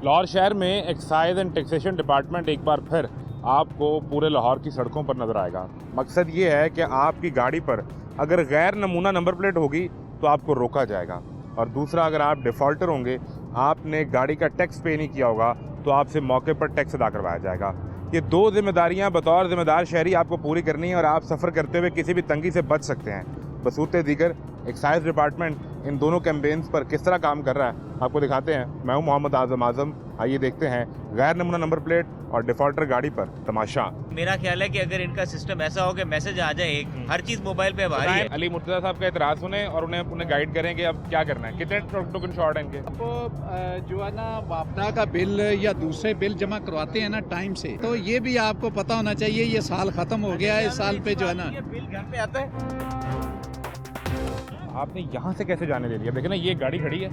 लाहौर शहर में excise and taxation department एक बार फिर आपको पूरे लाहौर की सड़कों पर नज़र आएगा। मकसद ये है कि आपकी गाड़ी पर अगर गैर नमूना नंबर प्लेट होगी तो आपको रोका जाएगा, और दूसरा अगर आप डिफ़ॉल्टर होंगे, आपने गाड़ी का टैक्स पे नहीं किया होगा, तो आपसे मौके पर टैक्स अदा करवाया जाएगा। ये दो जिम्मेदारियां बतौर जिम्मेदार शहरी आपको पूरी करनी है और आप सफ़र करते हुए किसी भी तंगी से बच सकते हैं। बसूरत दीगर एक्साइज डिपार्टमेंट इन दोनों कैंपेन्स पर किस तरह काम कर रहा है आपको दिखाते हैं। मैं हूं मोहम्मद आज़म। आइए देखते हैं गैर नमूना नंबर प्लेट और डिफ़ॉल्टर गाड़ी पर तमाशा। मेरा ख्याल है कि अगर इनका सिस्टम ऐसा हो कि मैसेज आ जाए हर चीज़ मोबाइल पे आ रही है। अली मुर्तज़ा साहब का एतराज़ सुने और उन्हें गाइड करें कि अब क्या करना है। कितने टोकन शॉर्ट हैं इनके? आपको जो है ना वापडा का बिल या दूसरे बिल जमा करवाते हैं ना टाइम से, तो ये भी आपको पता होना चाहिए ये साल खत्म हो गया है, इस साल पे जो है ना बिल घर पे आता है। आपने यहाँ से कैसे जाने दे दिया? देखिए ना, ये गाड़ी खड़ी है,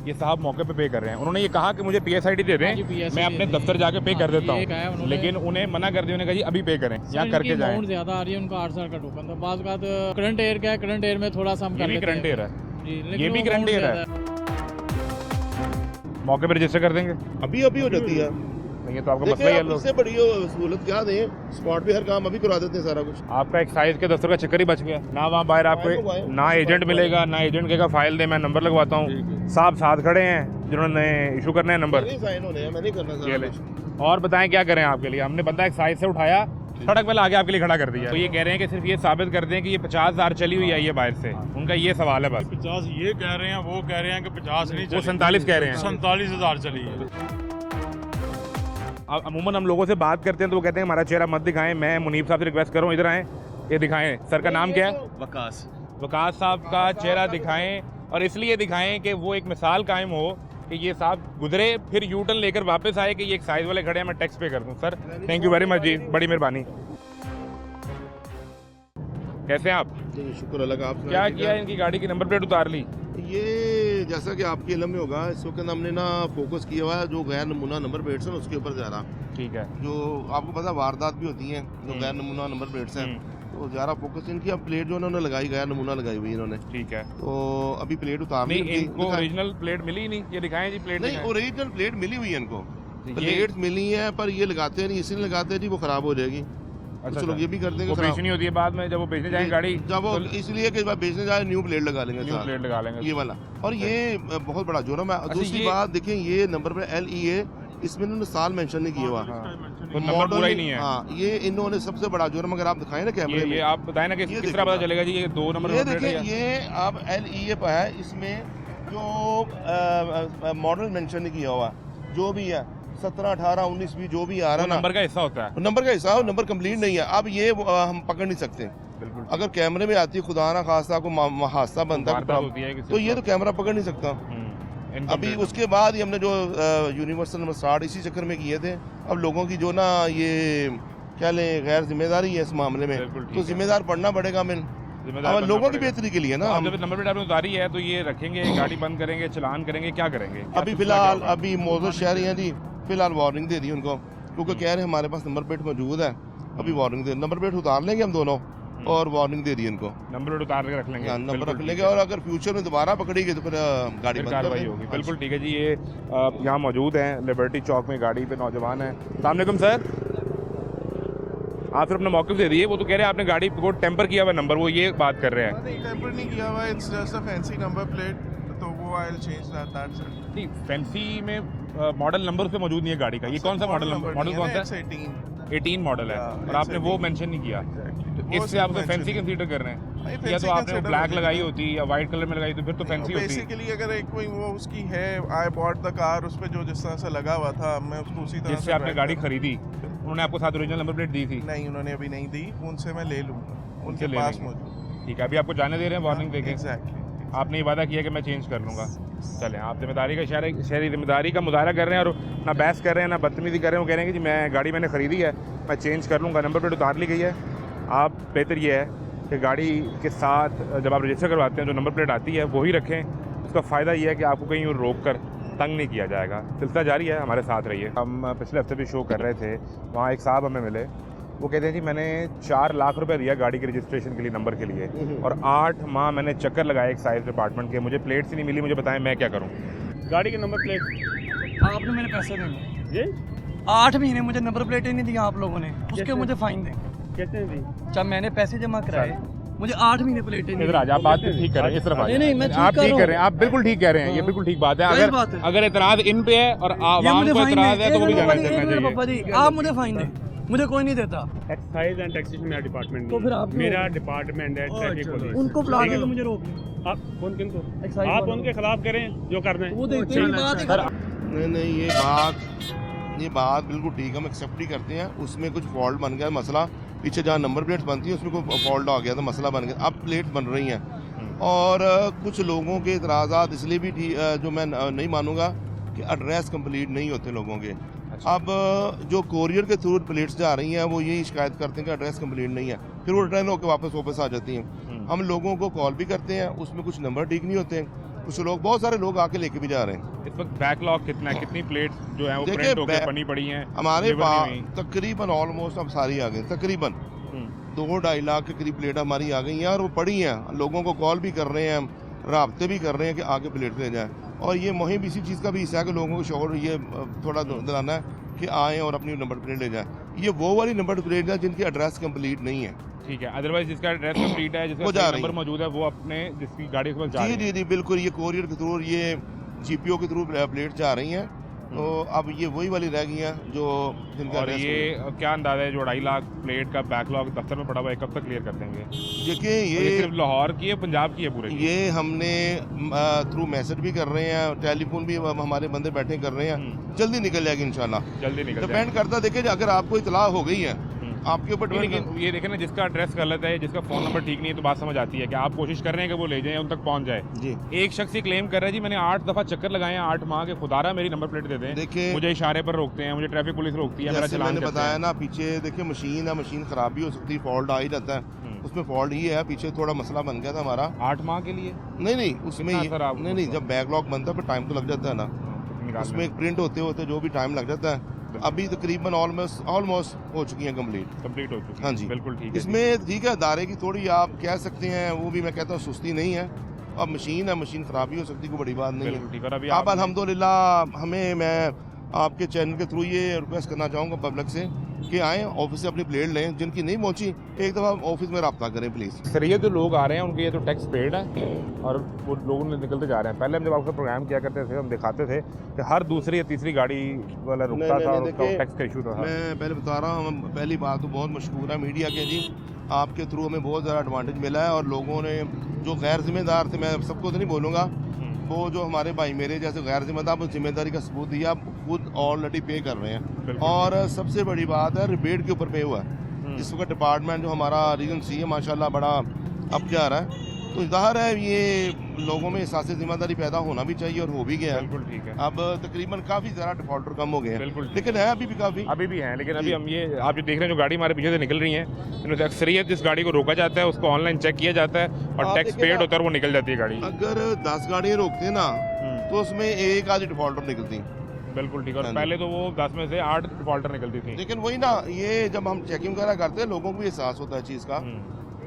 ये साहब मौके पे पे कर रहे हैं। उन्होंने ये कहा कि मुझे PSID दे दें, मैं अपने दफ्तर जाके पे कर देता हूँ, लेकिन उन्हें मना कर दिया। उन्होंने कहा जी अभी पे करें, यहाँ करके जाएं। अमाउंट ज्यादा आ रही है, उनका 8 साल का टोकन था। बात करंट एयर का है, करंट एयर में थोड़ा सा हम कर लेते हैं। करंट एयर है, ये भी लेकिन करंट एयर है। मौके पे रजिस्टर कर देंगे, अभी हो जाती है। नहीं तो आपका मसला ही हल हो। इससे बड़ी सहूलत क्या दें, स्पॉट पे हर काम अभी करा देते हैं सारा कुछ। आपका एक्साइज के दफ्तर का चक्कर ही बच गया ना। वहाँ बाहर आपको ना एजेंट मिलेगा, ना एजेंट कहेगा फाइल दे, मैं नंबर लगवाता हूँ। साहब साथ खड़े हैं जिन्होंने इशू करना है नंबर। साइन होने हैं, मैं नहीं करना सारा कुछ। और बताएं क्या करें आपके लिए? हमने बंदा एक्साइज से उठाया, सड़क पर आगे आपके लिए खड़ा कर दिया। तो ये कह रहे हैं कि सिर्फ ये साबित कर दें कि ये 50,000 चली हुई है ये बाहर से। उनका ये सवाल है बस। 50 ये कह रहे हैं, वो कह रहे हैं कि 50 नहीं चली, वो 47 कह रहे हैं। 47,000 चली है। अब अमूमन हम लोगों से बात करते हैं तो वो कहते हैं हमारा चेहरा मत दिखाएं। मैं मुनीब साहब से रिक्वेस्ट कर रहा हूँ, इधर आएँ, ये दिखाएं। सर का नाम क्या है? वकास साहब का चेहरा दिखाएं, और इसलिए दिखाएं कि वो एक मिसाल कायम हो कि ये साहब गुजरे, फिर यू टर्न लेकर वापस आए कि ये एक्साइज वाले खड़े हैं, मैं टैक्स पे कर दूं। Sir thank you very much जी, बड़ी मेहरबानी। कैसे हैं आप? जी शुक्र अल्लाह का। आप क्या किया? इनकी गाड़ी की नंबर प्लेट उतार ली। ये जैसा कि आपके इल्म में होगा, इस वक्त हमने ना फोकस किया हुआ है जो गैर नमूना नंबर प्लेट्स हैं उसके ऊपर ज़्यादा। ठीक है। जो आपको पता वारदात भी होती हैं जो गैर नमूना नंबर प्लेट्स हैं, तो ज़्यादा फोकस इनकी। अब प्लेट जो उन्होंने लगाई गैर नमूना लगाई हुई इन्होंने। ठीक है। तो अभी प्लेट उतारनी नहीं, इनको ओरिजिनल प्लेट मिली ही नहीं। ये दिखाएं जी प्लेट। नहीं, ओरिजिनल प्लेट मिली हुई है इनको, प्लेट मिली है, पर ये लगाते नहीं, इसलिए लगाते जी वो खराब हो जाएगी। कुछ लोग ये भी करते हैं, बेचनी होती है बाद में, जब वो बेचने जाएंगे गाड़ी, जब वो इसलिए कि बेचने जाए न्यू प्लेट लगा लेंगे, न्यू प्लेट लगा लेंगे ये वाला। और ये बहुत बड़ा जुर्म है। दूसरी बात देखें, ये नंबर पे LEA, इसमें इन्होंने साल मेंशन नहीं किया हुआ, तो नंबर पूरा ही नहीं है। हाँ, ये इन्होंने सबसे बड़ा जुर्म अगर आप दिखाएं ना कैमरे में। ये आप बताएं ना कि किस तरह पता चलेगा जी ये 2 नंबर ये देखिए, ये आप LEA पर है, इसमें जो मॉडल मेंशन नहीं किया हुआ, जो भी है 17, 18, 19, 20 जो भी आ रहा है नंबर का हिस्सा होता है। नंबर का हिस्सा हो, नंबर कंप्लीट नहीं है। अब ये हम पकड़ नहीं सकते। अगर कैमरे में आती है, खुदा ना खास्ता को हादसा बनता है, तो ये तो कैमरा पकड़ नहीं सकता। अभी उसके बाद ही हमने जो यूनिवर्सल नंबर 60 इसी चक्कर में किए थे। अब लोगों की जो ना ये क्या लें गैर जिम्मेदारी है इस मामले में, तो जिम्मेदार पड़ना पड़ेगा हमें, लोगों की बेहतरी के लिए ना। जब नंबर प्लेट आपने उतारी है तो ये रखेंगे, गाड़ी बंद करेंगे, चलान करेंगे, क्या करेंगे? अभी फिलहाल अभी मौजूद शहरी हैं जी, फिलहाल वार्निंग दे दी उनको, क्योंकि कह रहे हैं हमारे पास नंबर प्लेट मौजूद है। अभी वार्निंग दे, नंबर प्लेट उतार लेंगे हम दोनों, और वार्निंग दे दी उनको। नंबर प्लेट उतार के रख लेंगे, नंबर रख लेंगे, और अगर फ्यूचर में दोबारा पकड़ेगी तो फिर गाड़ी बंद कार्रवाई होगी। बिल्कुल ठीक है जी। ये यहाँ मौजूद हैं लिबर्टी चौक में, गाड़ी पे नौजवान हैं। अस्सलाम वालेकुम सर, आप फिर अपना मौक़िफ़ दे दिए। वो तो कह रहे हैं आपने गाड़ी को टेम्पर किया हुआ नंबर, वो ये बात कर रहे हैं। नहीं, टेम्पर नहीं किया हुआ, it's just a fancy number plate, तो वो I will change that sir. नहीं, फैंसी में मॉडल नंबर पे मौजूद नहीं है गाड़ी का। ये कौन सा मॉडल नंबर? मॉडल कौन सा है? 18 मॉडल है, और आपने वो मेंशन नहीं किया। इससे आप तो फैंसी कंसीडर कर रहे हैं, या तो आपने ब्लैक लगाई होती या वाइट कलर में लगाई तो फिर तो फैंसी होती। बेसिकली अगर एक कोई वो उसकी है, आई बॉट द कार, उस पे जो जिस तरह से लगा हुआ था, मैं उसको उसी तरह जिससे आपने गाड़ी खरीदी, उन्होंने आपको साथ ओरिजिनल नंबर प्लेट दी थी? नहीं, उन्होंने अभी नहीं दी, उनसे मैं ले लूँगा, उनके पास मौजूद। ठीक है, अभी आपको जाने दे रहे हैं, वार्निंग देके। एग्जैक्टली, आपने ये वादा किया कि मैं चेंज कर लूँगा। चलें, आप जिम्मेदारी का शहरी जिम्मेदारी का मुजाहरा कर रहे हैं, और ना बहस कर रहे हैं, ना बदतमीजी कर रहे हैं। वो कह रहे हैं कि जी मैं गाड़ी मैंने ख़रीदी है, मैं चेंज कर लूँगा, नंबर प्लेट उतार ली गई है। आप बेहतर ये है कि गाड़ी के साथ जब आप रजिस्टर करवाते हैं जो नंबर प्लेट आती है वही रखें। उसका फ़ायदा ये है कि आपको कहीं और रोक कर तंग नहीं किया जाएगा। सिलसिला जारी है, हमारे साथ रहिए। हम पिछले हफ्ते भी शो कर रहे थे, वहाँ एक साहब हमें मिले, वो कहते हैं जी मैंने 4 लाख रुपए दिया गाड़ी के रजिस्ट्रेशन के लिए, नंबर के लिए, और 8 माह मैंने चक्कर लगाए एक्साइज डिपार्टमेंट के, मुझे प्लेट्स ही नहीं मिली, मुझे बताएं मैं क्या करूँ? गाड़ी के नंबर प्लेट आपने मेरे पैसे देंगे 8 महीने मुझे नंबर प्लेट ही नहीं दिया आप लोगों ने, उसके मुझे फाइन देंगे। कैसे दी? जब मैंने पैसे जमा कराए मुझे 8 महीने प्लेट ही नहीं इधर आ जाओ, आप बात ठीक कर रहे हैं, इस तरफ आ नहीं, नहीं, मैं जाओ। आप ठीक ठीक कर कर रहा रहे हैं, आप बिल्कुल ठीक कह रहे हैं, ये बिल्कुल ठीक बात है। यही बात है। अगर एतराज इन पे है और आवाम को एतराज है तो वो भी जाना चाहिए। पापा जी आप मुझे फाइन दें, मुझे कोई नहीं देता। एक्साइज एंड टैक्सेशन मेरा डिपार्टमेंट तो फिर आप मेरा डिपार्टमेंट है ट्रैफिक पुलिस। उनको बुला के तो मुझे रोक लें। आप कौन किनको Excise आप वालों उनके खिलाफ करें जो करना है। वो देखते हैं बात ही कर- नहीं ये बात बिल्कुल ठीक है, हम एक्सेप्ट ही करते हैं। उसमें कुछ फॉल्ट बन गया मसला, पीछे जहाँ नंबर प्लेट्स बनती है उसमें कोई फॉल्ट आ गया था, मसला बन गया। अब प्लेट बन रही हैं और कुछ लोगों के इतराज़ात इसलिए भी जो मैं नहीं मानूंगा कि एड्रेस कंप्लीट नहीं होते लोगों के। अब जो कोरियर के थ्रू प्लेट्स जा रही हैं वो यही शिकायत करते हैं कि एड्रेस कंप्लीट नहीं है, फिर वो रिटर्न होकर वापस आ जाती हैं। हम लोगों को कॉल भी करते हैं, उसमें कुछ नंबर ठीक नहीं होते हैं, कुछ लोग बहुत सारे लोग आके लेके भी जा रहे हैं। इस वक्त बैकलॉग कितना है, कितनी प्लेट्स जो है वो देखिए, प्रिंट होकर बनी पड़ी हैं हमारे deliver पास नहीं हुई। तकरीबन ऑलमोस्ट अब सारी आ गई, तकरीबन 2-2.5 लाख के करीब प्लेट हमारी आ गई हैं और वो पड़ी हैं। लोगों को कॉल भी कर रहे हैं, राब्ते भी कर रहे हैं कि आगे प्लेट ले जाएं। और ये मुहिम इसी चीज़ का भी हिस्सा है कि लोगों को शौर ये थोड़ा दिलाना है कि आएँ और अपनी नंबर प्लेट ले जाएं। ये वो वाली नंबर प्लेट है जिनकी एड्रेस कंप्लीट नहीं है। ठीक है, अदरवाइज जिसका एड्रेस कंप्लीट है, वो जिसका जा सही रही नंबर है। मौजूद है, वो अपने जिसकी गाड़ी के पास जा रही है। जी बिल्कुल, ये कोरियर के थ्रू, ये GPO के थ्रू प्लेट जा रही हैं। तो अब ये वही वाली रह गई हैं जो जिनका और address ये क्या अंदाजा है जो 2.5 लाख प्लेट का बैकलॉग दफ्तर में पड़ा हुआ है, कब तक क्लियर कर देंगे? देखिए और ये सिर्फ लाहौर की है, पंजाब की है पूरे की? ये हमने थ्रू मैसेज भी कर रहे हैं, टेलीफोन भी हमारे बंदे बैठे कर रहे हैं, जल्दी निकल जाएगी इंशाल्लाह। जल्दी निकल डिपेंड करता, देखिए अगर आपको इतला हो गई है आपके ऊपर नहीं, लेकिन ये देखें ना, जिसका एड्रेस गलत है, जिसका फोन नंबर ठीक नहीं है, तो बात समझ आती है कि आप कोशिश कर रहे हैं कि वो ले जाएं, उन तक पहुंच जाए। जी एक शख्स ये क्लेम कर रहा है जी मैंने 8 दफा चक्कर लगाए हैं 8 माह के, खुदारा मेरी नंबर प्लेट दे दें। देखिए, मुझे इशारे पर रोकते हैं, मुझे ट्रैफिक पुलिस रोकती है, मेरा जैसे चलान मैंने करते बताया हैं। ना, पीछे देखिए मशीन है, मशीन खराब भी हो सकती है, फॉल्ट आ ही जाता है। उसमें फॉल्ट ही है, पीछे थोड़ा मसला बन गया था हमारा 8 माह के लिए। नहीं उसमें कितना ये- असर आप- नहीं जब बैकलॉग बनता है फिर टाइम तो लग जाता है ना, उसमें एक प्रिंट होते होते जो भी टाइम लग जाता है। अभी तकरीबन ऑलमोस्ट हो चुकी हैं कंप्लीट हो चुकी है। हाँ जी, बिल्कुल ठीक है। इसमें ठीक है, अदारे की थोड़ी आप कह सकते हैं, वो भी मैं कहता हूँ सुस्ती नहीं है। अब मशीन है, मशीन खराब भी हो सकती है, कोई बड़ी बात नहीं बिल्कुल ठीक है। और है। अभी अब अल्हम्दुलिल्लाह मैं आपके चैनल के थ्रू ये रिक्वेस्ट करना चाहूँगा पब्लिक से कि आएँ ऑफिस से अपनी प्लेट लें, जिनकी नहीं पहुँची एक दफ़ा ऑफिस में रब्ता करें प्लीज़। सर ये जो लोग आ रहे हैं उनके ये तो टैक्स पेड है और वो लोगों ने निकलते जा रहे हैं। पहले हम जब आपका प्रोग्राम किया करते थे हम दिखाते थे कि हर दूसरी या तीसरी गाड़ी वाला रुकता था और उसका देखिए, टैक्स का इशू था। मैं पहले बता रहा हूँ, पहली बात तो बहुत मशहूर है मीडिया के जी, आपके थ्रू हमें बहुत ज़्यादा एडवांटेज मिला है। और लोगों ने जो गैर जिम्मेदार थे, मैं सबको तो नहीं बोलूँगा, वो जो हमारे भाई मेरे जैसे गैर जिम्मेदार, वो जिम्मेदारी का सबूत दिया, खुद ऑलरेडी पे कर रहे हैं। और सबसे बड़ी बात है रिबेट के ऊपर पे हुआ है। इस वक्त डिपार्टमेंट जो हमारा रीजन सी है माशाल्लाह बड़ा अप जा रहा है, तो ज़ाहिर है ये लोगों में एहसास जिम्मेदारी पैदा होना भी चाहिए और हो भी गया है। बिल्कुल ठीक है। अब तकरीबन काफ़ी ज़्यादा डिफॉल्टर कम हो गए हैं, बिल्कुल, लेकिन है अभी भी काफ़ी। अभी भी हैं, लेकिन अभी हम ये आप जो देख रहे हैं जो गाड़ी हमारे पीछे से निकल रही है, इनमें से अक्सरियत जिस गाड़ी को रोका जाता है उसको ऑनलाइन चेक किया जाता है और आप टैक्स देखिए पेड ना, होता है और वो निकल जाती है गाड़ी। अगर 10 गाड़ियाँ रोकते ना तो उसमें एक आधी डिफॉल्टर निकलती। बिल्कुल ठीक है। और हाँ जी। पहले तो वो 10 में से 8 डिफॉल्टर निकलती थी। लेकिन वही ना, ये जब हम चेकिंग वगैरह करते हैं लोगों को भी एहसास होता है चीज़ का।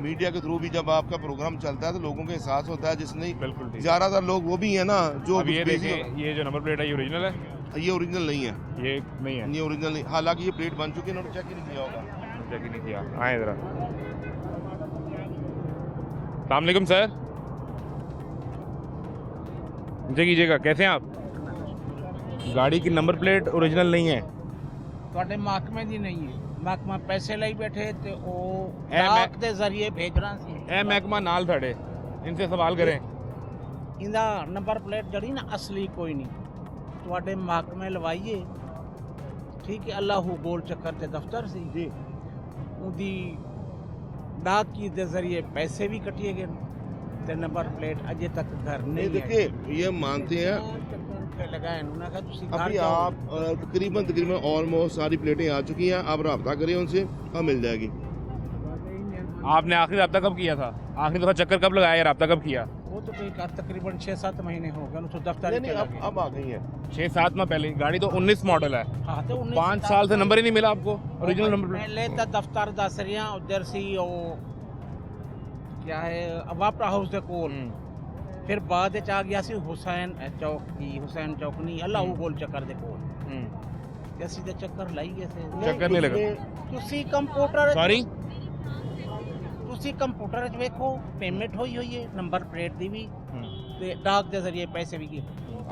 मीडिया के थ्रू भी जब आपका प्रोग्राम चलता है तो लोगों को एहसास होता है, जिसने बिल्कुल ठीक। ज़्यादातर लोग वो भी है ना जो अब ये कुछ busy देखें, ये जो नंबर प्लेट है ये ओरिजिनल है? हो- ये ओरिजिनल नहीं है, ये नहीं है, ये ओरिजिनल नहीं। हालांकि ये प्लेट बन चुकी है, इन्होंने चेक ही नहीं किया होगा। चेक ही नहीं किया। आए जरा। अस्सलाम वालेकुम सर, नीचे कीजिएगा। कैसे हैं आप? गाड़ी की नंबर प्लेट ओरिजिनल नहीं है। ਤੁਹਾਡੇ ਮਹਿਕਮੇ ਦੀ ਨਹੀਂ ਹੈ, ਮਹਿਕਮਾ ਪੈਸੇ ਲਈ ਬੈਠੇ ਤੇ ਉਹ ਇਹ ਡਾਕ ਦੇ ਜ਼ਰੀਏ ਭੇਜਣਾ ਸੀ। ए महकमा नाल थड़े, इनसे सवाल करें। ਇਹਦਾ ਨੰਬਰ ਪਲੇਟ ਜਿਹੜੀ ਨਾ ਅਸਲੀ ਕੋਈ ਨਹੀਂ, ਤੁਹਾਡੇ ਮਹਿਕਮੇ ਲਵਾਈਏ ਠੀਕ ਹੈ। ਅੱਲਾਹੂ ਗੋਲ ਚੱਕਰ ਤੇ ਦਫ਼ਤਰ ਸੀ ਜੀ, ਉਹਦੀ ਡਾਕ ਕੀ ਦੇ ਜ਼ਰੀਏ ਪੈਸੇ ਵੀ ਕੱਟੇ ਗਏ ਤੇ ਨੰਬਰ ਪਲੇਟ ਅਜੇ तक घर नहीं नहीं देखिए ये मानते हैं। लगाए उन्होंने कहा ਤੁਸੀਂ घर अभी जाओ। आप तकरीबन ऑलमोस्ट सारी प्लेटें आ चुकी हैं, आप रब्ता करें उनसे, हाँ मिल जाएगी। आपने आखिरी रब्ता कब किया था? आखिरी दफा चक्कर कब लगाया? रब्ता कब किया? वो तो कोई तकरीबन 6-7 महीने हो गए, तो दफ्तर नहीं अब आ गई है। 6-7 माह पहले। गाड़ी तो 19 मॉडल है। हाँ तो 5 साल से नंबर ही नहीं मिला आपको ओरिजिनल नंबर प्लेट? पहले तो दफ्तर दस रहा उधर सी वो क्या है वापरा हाउस के कोल फिर बाद ਵਿੱਚ ਆ ਗਿਆ ਸੀ ਹੁਸੈਨ ਚੌਕ ਦੀ ਹੁਸੈਨ ਚੌਕ ਨਹੀਂ ਅੱਲਾਹੂ ਗੋਲ ਚੱਕਰ ਦੇ ਕੋਲ ਤੇ ਅਸੀਂ ਤੇ ਚੱਕਰ ਲਾਈ ਗਏ ਸੀ ਚੱਕਰ ਨਹੀਂ ਲੱਗਾ ਤੁਸੀਂ ਕੰਪਿਊਟਰ ਸੌਰੀ ਤੁਸੀਂ ਕੰਪਿਊਟਰ 'ਚ ਵੇਖੋ ਪੇਮੈਂਟ ਹੋਈ ਹੈ ਨੰਬਰ ਪਲੇਟ ਦੀ ਵੀ ਤੇ डाक के जरिए पैसे भी किए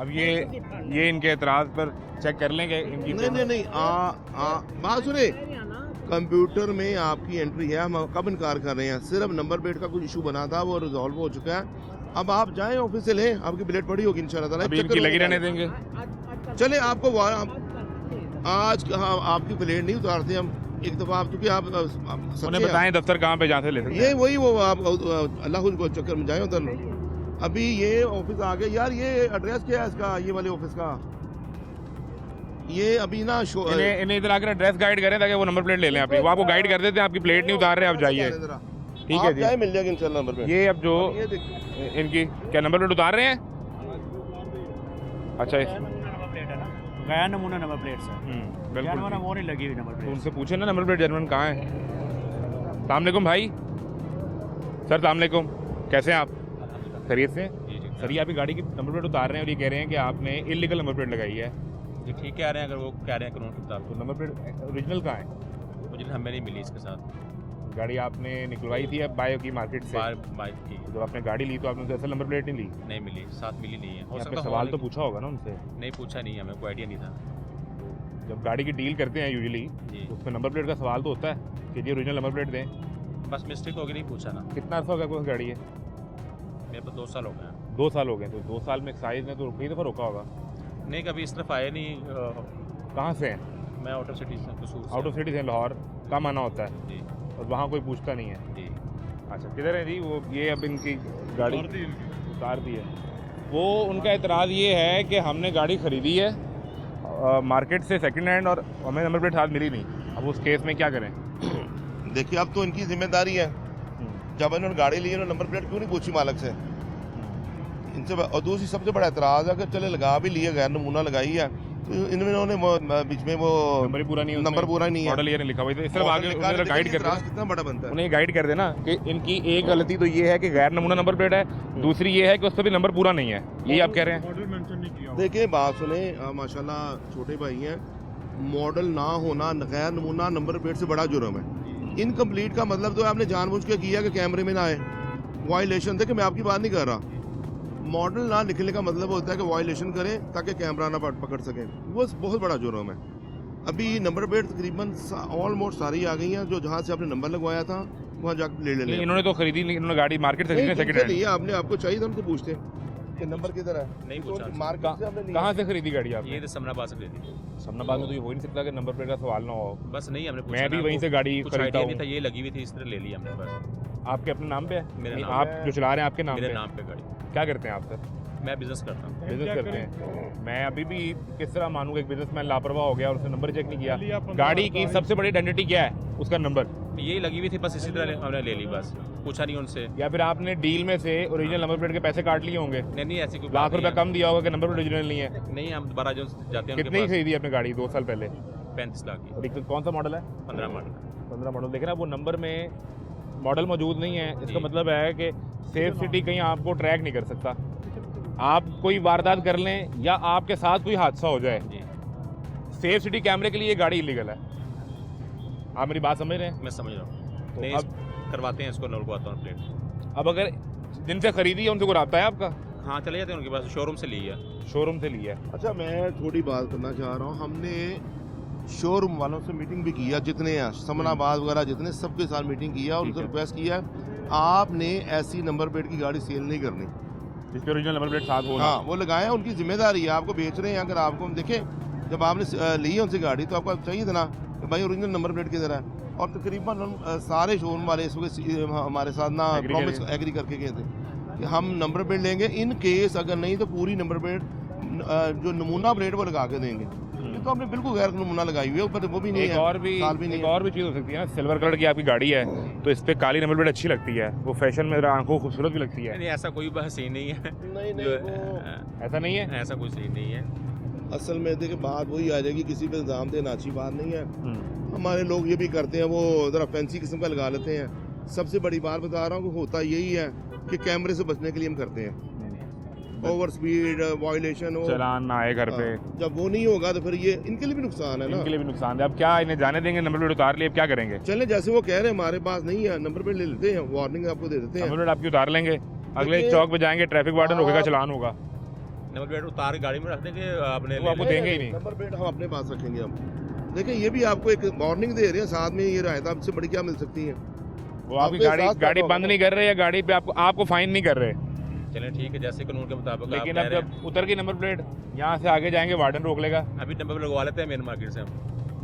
अब ये इनके एतराज़ पर चेक कर लेंगे इनकी नहीं बात सुने कंप्यूटर में आपकी एंट्री है, हम कब इनकार कर रहे हैं, सिर्फ नंबर प्लेट का कुछ इशू बना था वो रिजॉल्व हो चुका है। अब आप जाएं ऑफिस से लें, आपकी प्लेट पड़ी होगी इंशाल्लाह ताला। अभी इनकी लगी रहने देंगे। चले आपको आज आपकी प्लेट नहीं उतारते हम एक दफा आप, क्योंकि आप उन्हें बताएं दफ्तर कहाँ पे जहाँ से ले सकते ये वही वो आप अल्लाह को चक्कर में जाए उधर। अभी ये ऑफिस आ गए यार, ये एड्रेस क्या है इसका, ये वाले ऑफिस का, ये अभी ना इन्हें इधर आकर एड्रेस गाइड करें ताकि वो नंबर प्लेट ले लें अपनी, वो आपको गाइड कर देते हैं, आपकी प्लेट नहीं उतार रहे आप जाइए, ठीक है जी, मिल जाएगी इंशाल्लाह नंबर प्लेट। ये अब जो इनकी क्या नंबर प्लेट उतार रहे हैं, अच्छा गया नमूना नंबर प्लेट से बिल्कुल वो नहीं लगी हुई नंबर तो प्लेट। उनसे पूछे ना नंबर प्लेट जर्मन कहाँ है। सलाम अलैकुम भाई, सर सलाम अलैकुम, कैसे हैं आप, खैरियत से? सर ये आपकी गाड़ी की नंबर प्लेट उतार रहे हैं और ये कह रहे हैं कि आपने इलीगल नंबर प्लेट लगाई है। ये ठीक कह रहे हैं, अगर वो कह रहे हैं कानून के तो मुताबिक। नंबर प्लेट ओरिजिनल कहाँ है? मुझे हमें नहीं मिली इसके साथ, गाड़ी आपने निकलवाई थी अब बाय की मार्केट से, बाइक की जब आपने गाड़ी ली तो आपने उनसे असल नंबर प्लेट नहीं ली? नहीं मिली, साथ मिली नहीं है। हो आपने सकता सवाल तो पूछा होगा ना उनसे? नहीं पूछा नहीं, हमें कोई आइडिया नहीं था। जब गाड़ी की डील करते हैं यूजुअली जी उसमें नंबर प्लेट का सवाल तो होता है कि जी ओरिजिनल नंबर प्लेट दें। बस मिस्टेक होगी, नहीं पूछा ना। कितना अर्सा हो गया कोई गाड़ी है? मेरे पास 2 साल हो गए। 2 साल हो गए, तो 2 साल में एक्साइज ने तो कई दफ़ा रोका होगा। नहीं कभी इस तरफ आए नहीं। कहाँ से हैं? मैं आउटर सिटी से, कसूर से। आउट ऑफ सिटी से, लाहौर कम आना होता है जी और वहाँ कोई पूछता नहीं है। जी। अच्छा किधर है जी वो, ये अब इनकी गाड़ी उतार दी है। वो उनका एतराज़ ये है कि हमने गाड़ी ख़रीदी है मार्केट से सेकंड हैंड और हमें नंबर प्लेट साथ मिली नहीं, अब उस केस में क्या करें? देखिए अब तो इनकी जिम्मेदारी है, जब इन्होंने गाड़ी ली उन्होंने नंबर प्लेट क्यों नहीं पूछी मालिक से इनसे। और दूसरी सबसे बड़ा एतराज़ है कि चले लगा भी लिए, गैर नमूना लगाई है तो इन्होंने बीच में वो नंबर पूरा नहीं है, नंबर पूरा नहीं है, मॉडल ईयर नहीं लिखा हुआ, तो इस तरह आगे उन्हें गाइड कर देना, कितना बड़ा बनता है। उन्हें गाइड कर देना कि इनकी एक गलती तो ये है कि गैर नमूना नंबर प्लेट है, दूसरी ये है कि उस पर भी नंबर पूरा नहीं है, यही आप कह रहे हैं? देखिए बात सुने, माशाल्लाह छोटे भाई हैं, मॉडल ना होना गैर नमूना नंबर प्लेट से बड़ा जुर्म है। इनकम्प्लीट का मतलब तो आपने जानबूझ के किया कि कैमरे में ना आए, वायलेशन। देखिए मैं आपकी बात नहीं कर रहा, मॉडल ना लिखने का मतलब होता है कि वायलेशन करें ताकि कैमरा ना पकड़ सके, वो बहुत बड़ा जुर्म है। अभी नंबर प्लेट तकरीबन ऑलमोस्ट सारी आ गई हैं, जो जहाँ से आपने नंबर लगवाया था वहाँ जाकर ले लें। इन्होंने तो खरीदी नहीं, इन्होंने गाड़ी मार्केट से खरीदी सेकंड हैंड। नहीं आपने, आपको चाहिए था उनसे पूछते कि नंबर किधर है, नहीं पूछा। मार्केट से आपने लिया। कहाँ से खरीदी गाड़ी आप? ये तो समनाबाद से खरीदी। समनाबाद में तो ये हो ही नहीं सकता कि नंबर प्लेट का सवाल ना हो। बस नहीं हमने पूछा मैं भी ना, वहीं से गाड़ी कुछ खरीदता आइडिया हूँ। नहीं था, ये लगी हुई थी इस तरह ले ली हमने बस। आपके अपने नाम पे है? मेरे नहीं, नाम आप पे। जो चला रहे हैं आपके नाम मेरे पे? नाम पे गाड़ी। क्या करते हैं आप सर? मैं बिजनेस करता हूँ। बिजनेस करते हैं। मैं अभी भी किस तरह मानूंगा एक बिजनेसमैन लापरवाह हो गया और उसने नंबर चेक नहीं किया। गाड़ी की सबसे बड़ी आइडेंटिटी क्या है? उसका नंबर। यही लगी हुई थी बस, इसी तरह हमने ले ली बस, पूछा नहीं उनसे। या फिर आपने डील में से ओरिजिनल नंबर प्लेट के पैसे काट लिए होंगे, नहीं ऐसी कोई लाख रुपया कम दिया होगा कि नंबर प्लेट ओरिजिनल नहीं है। नहीं, हम दोबारा जो जाते हैं कितनी खरीदी आपने गाड़ी 2 साल पहले? 35 लाख की। और एक कौन सा मॉडल है? 15 मॉडल। 15 मॉडल। देख रहे हैं वो नंबर में मॉडल मौजूद नहीं है, इसका मतलब है कि सेफ सिटी कहीं आपको ट्रैक नहीं कर सकता। आप कोई वारदात कर लें या आपके साथ कोई हादसा हो जाए, सेफ सिटी कैमरे के लिए ये गाड़ी इलीगल है। आप मेरी बात समझ रहे हैं? मैं समझ रहा हूँ। तो नहीं, अब करवाते हैं इसको, लगवाता हूँ प्लेट। अब अगर जिनसे खरीदी है उनसे कोई रब्ता है आपका? हाँ चले जाते हैं उनके पास, शोरूम से ली है। शोरूम से लिया है। अच्छा मैं थोड़ी बात करना चाह रहा हूँ, हमने शोरूम वालों से मीटिंग भी की है, जितने हैं समनाबाद वगैरह जितने, सबके साथ मीटिंग की है और उनसे रिक्वेस्ट किया है आपने ऐसी नंबर प्लेट की गाड़ी सेल नहीं करनी जिसके ओरिजिनल नंबर प्लेट साथ हो। हाँ वो लगाएं, उनकी जिम्मेदारी है, आपको बेच रहे हैं। अगर आपको हम देखें जब आपने ली है उनसे गाड़ी तो आपको चाहिए था ना कि भाई ओरिजिनल नंबर प्लेट किधर है। और तकरीबन सारे शोरूम वाले इस वक्त हमारे साथ ना प्रॉमिस एग्री करके गए थे कि हम नंबर प्लेट लेंगे, इन केस अगर नहीं तो पूरी नंबर प्लेट जो नमूना प्लेट वो लगा के देंगे। ये तो हमने बिल्कुल गैर नमूना लगाई हुई है, ऊपर वो भी नहीं एक है, और भी साल भी नहीं एक है। और भी चीज़ हो सकती है ना, सिल्वर कलर की आपकी गाड़ी है तो इस पे काली नंबर प्लेट अच्छी लगती है, वो फैशन में आंखों को खूबसूरत भी लगती है। नहीं ऐसा कोई बस सीन नहीं है। नहीं जो वो ऐसा नहीं है, ऐसा कोई सीन नहीं है। असल में देखिए बात वही आ जाएगी, किसी पे इल्ज़ाम देना अच्छी बात नहीं है। हमारे लोग ये भी करते हैं, वो ज़रा फैंसी किस्म का लगा लेते हैं। सबसे बड़ी बात बता रहा हूँ कि होता यही है कि कैमरे से बचने के लिए हम करते हैं। ओवर स्पीड वायलेशन हो, चलान ना आए घर पे, जब वो नहीं होगा तो फिर ये इनके लिए भी नुकसान है ना। इनके लिए भी नुकसान है। अब क्या इन्हें जाने देंगे? नंबर प्लेट उतार लिए, अब क्या करेंगे? चले जैसे वो कह रहे हैं हमारे पास नहीं है, नंबर प्लेट ले लेते हैं, वार्निंग आपको दे देते हैं। नंबर प्लेट आपकी उतार लेंगे, अगले देखिए, चौक पे जाएंगे, ट्रैफिक वार्डन रोकेगा, चलान होगा, नंबर प्लेट उतार के गाड़ी में रख देंगे अपने वो आपको देंगे ही नहीं। नंबर प्लेट हम अपने पास रखेंगे हम। देखिए ये भी आपको एक वार्निंग दे रहे हैं, साथ में ये रायता आपसे बड़ी क्या मिल सकती है। वो आपकी गाड़ी बंद नहीं कर रहे या गाड़ी पे आपको फाइन नहीं कर रहे, चलें ठीक है, जैसे कानून के मुताबिक लेकिन अब जब उतर गई नंबर प्लेट, यहाँ से आगे जाएंगे वार्डन रोक लेगा। अभी नंबर प्लेट लगवा लेते हैं मेन मार्केट से हम,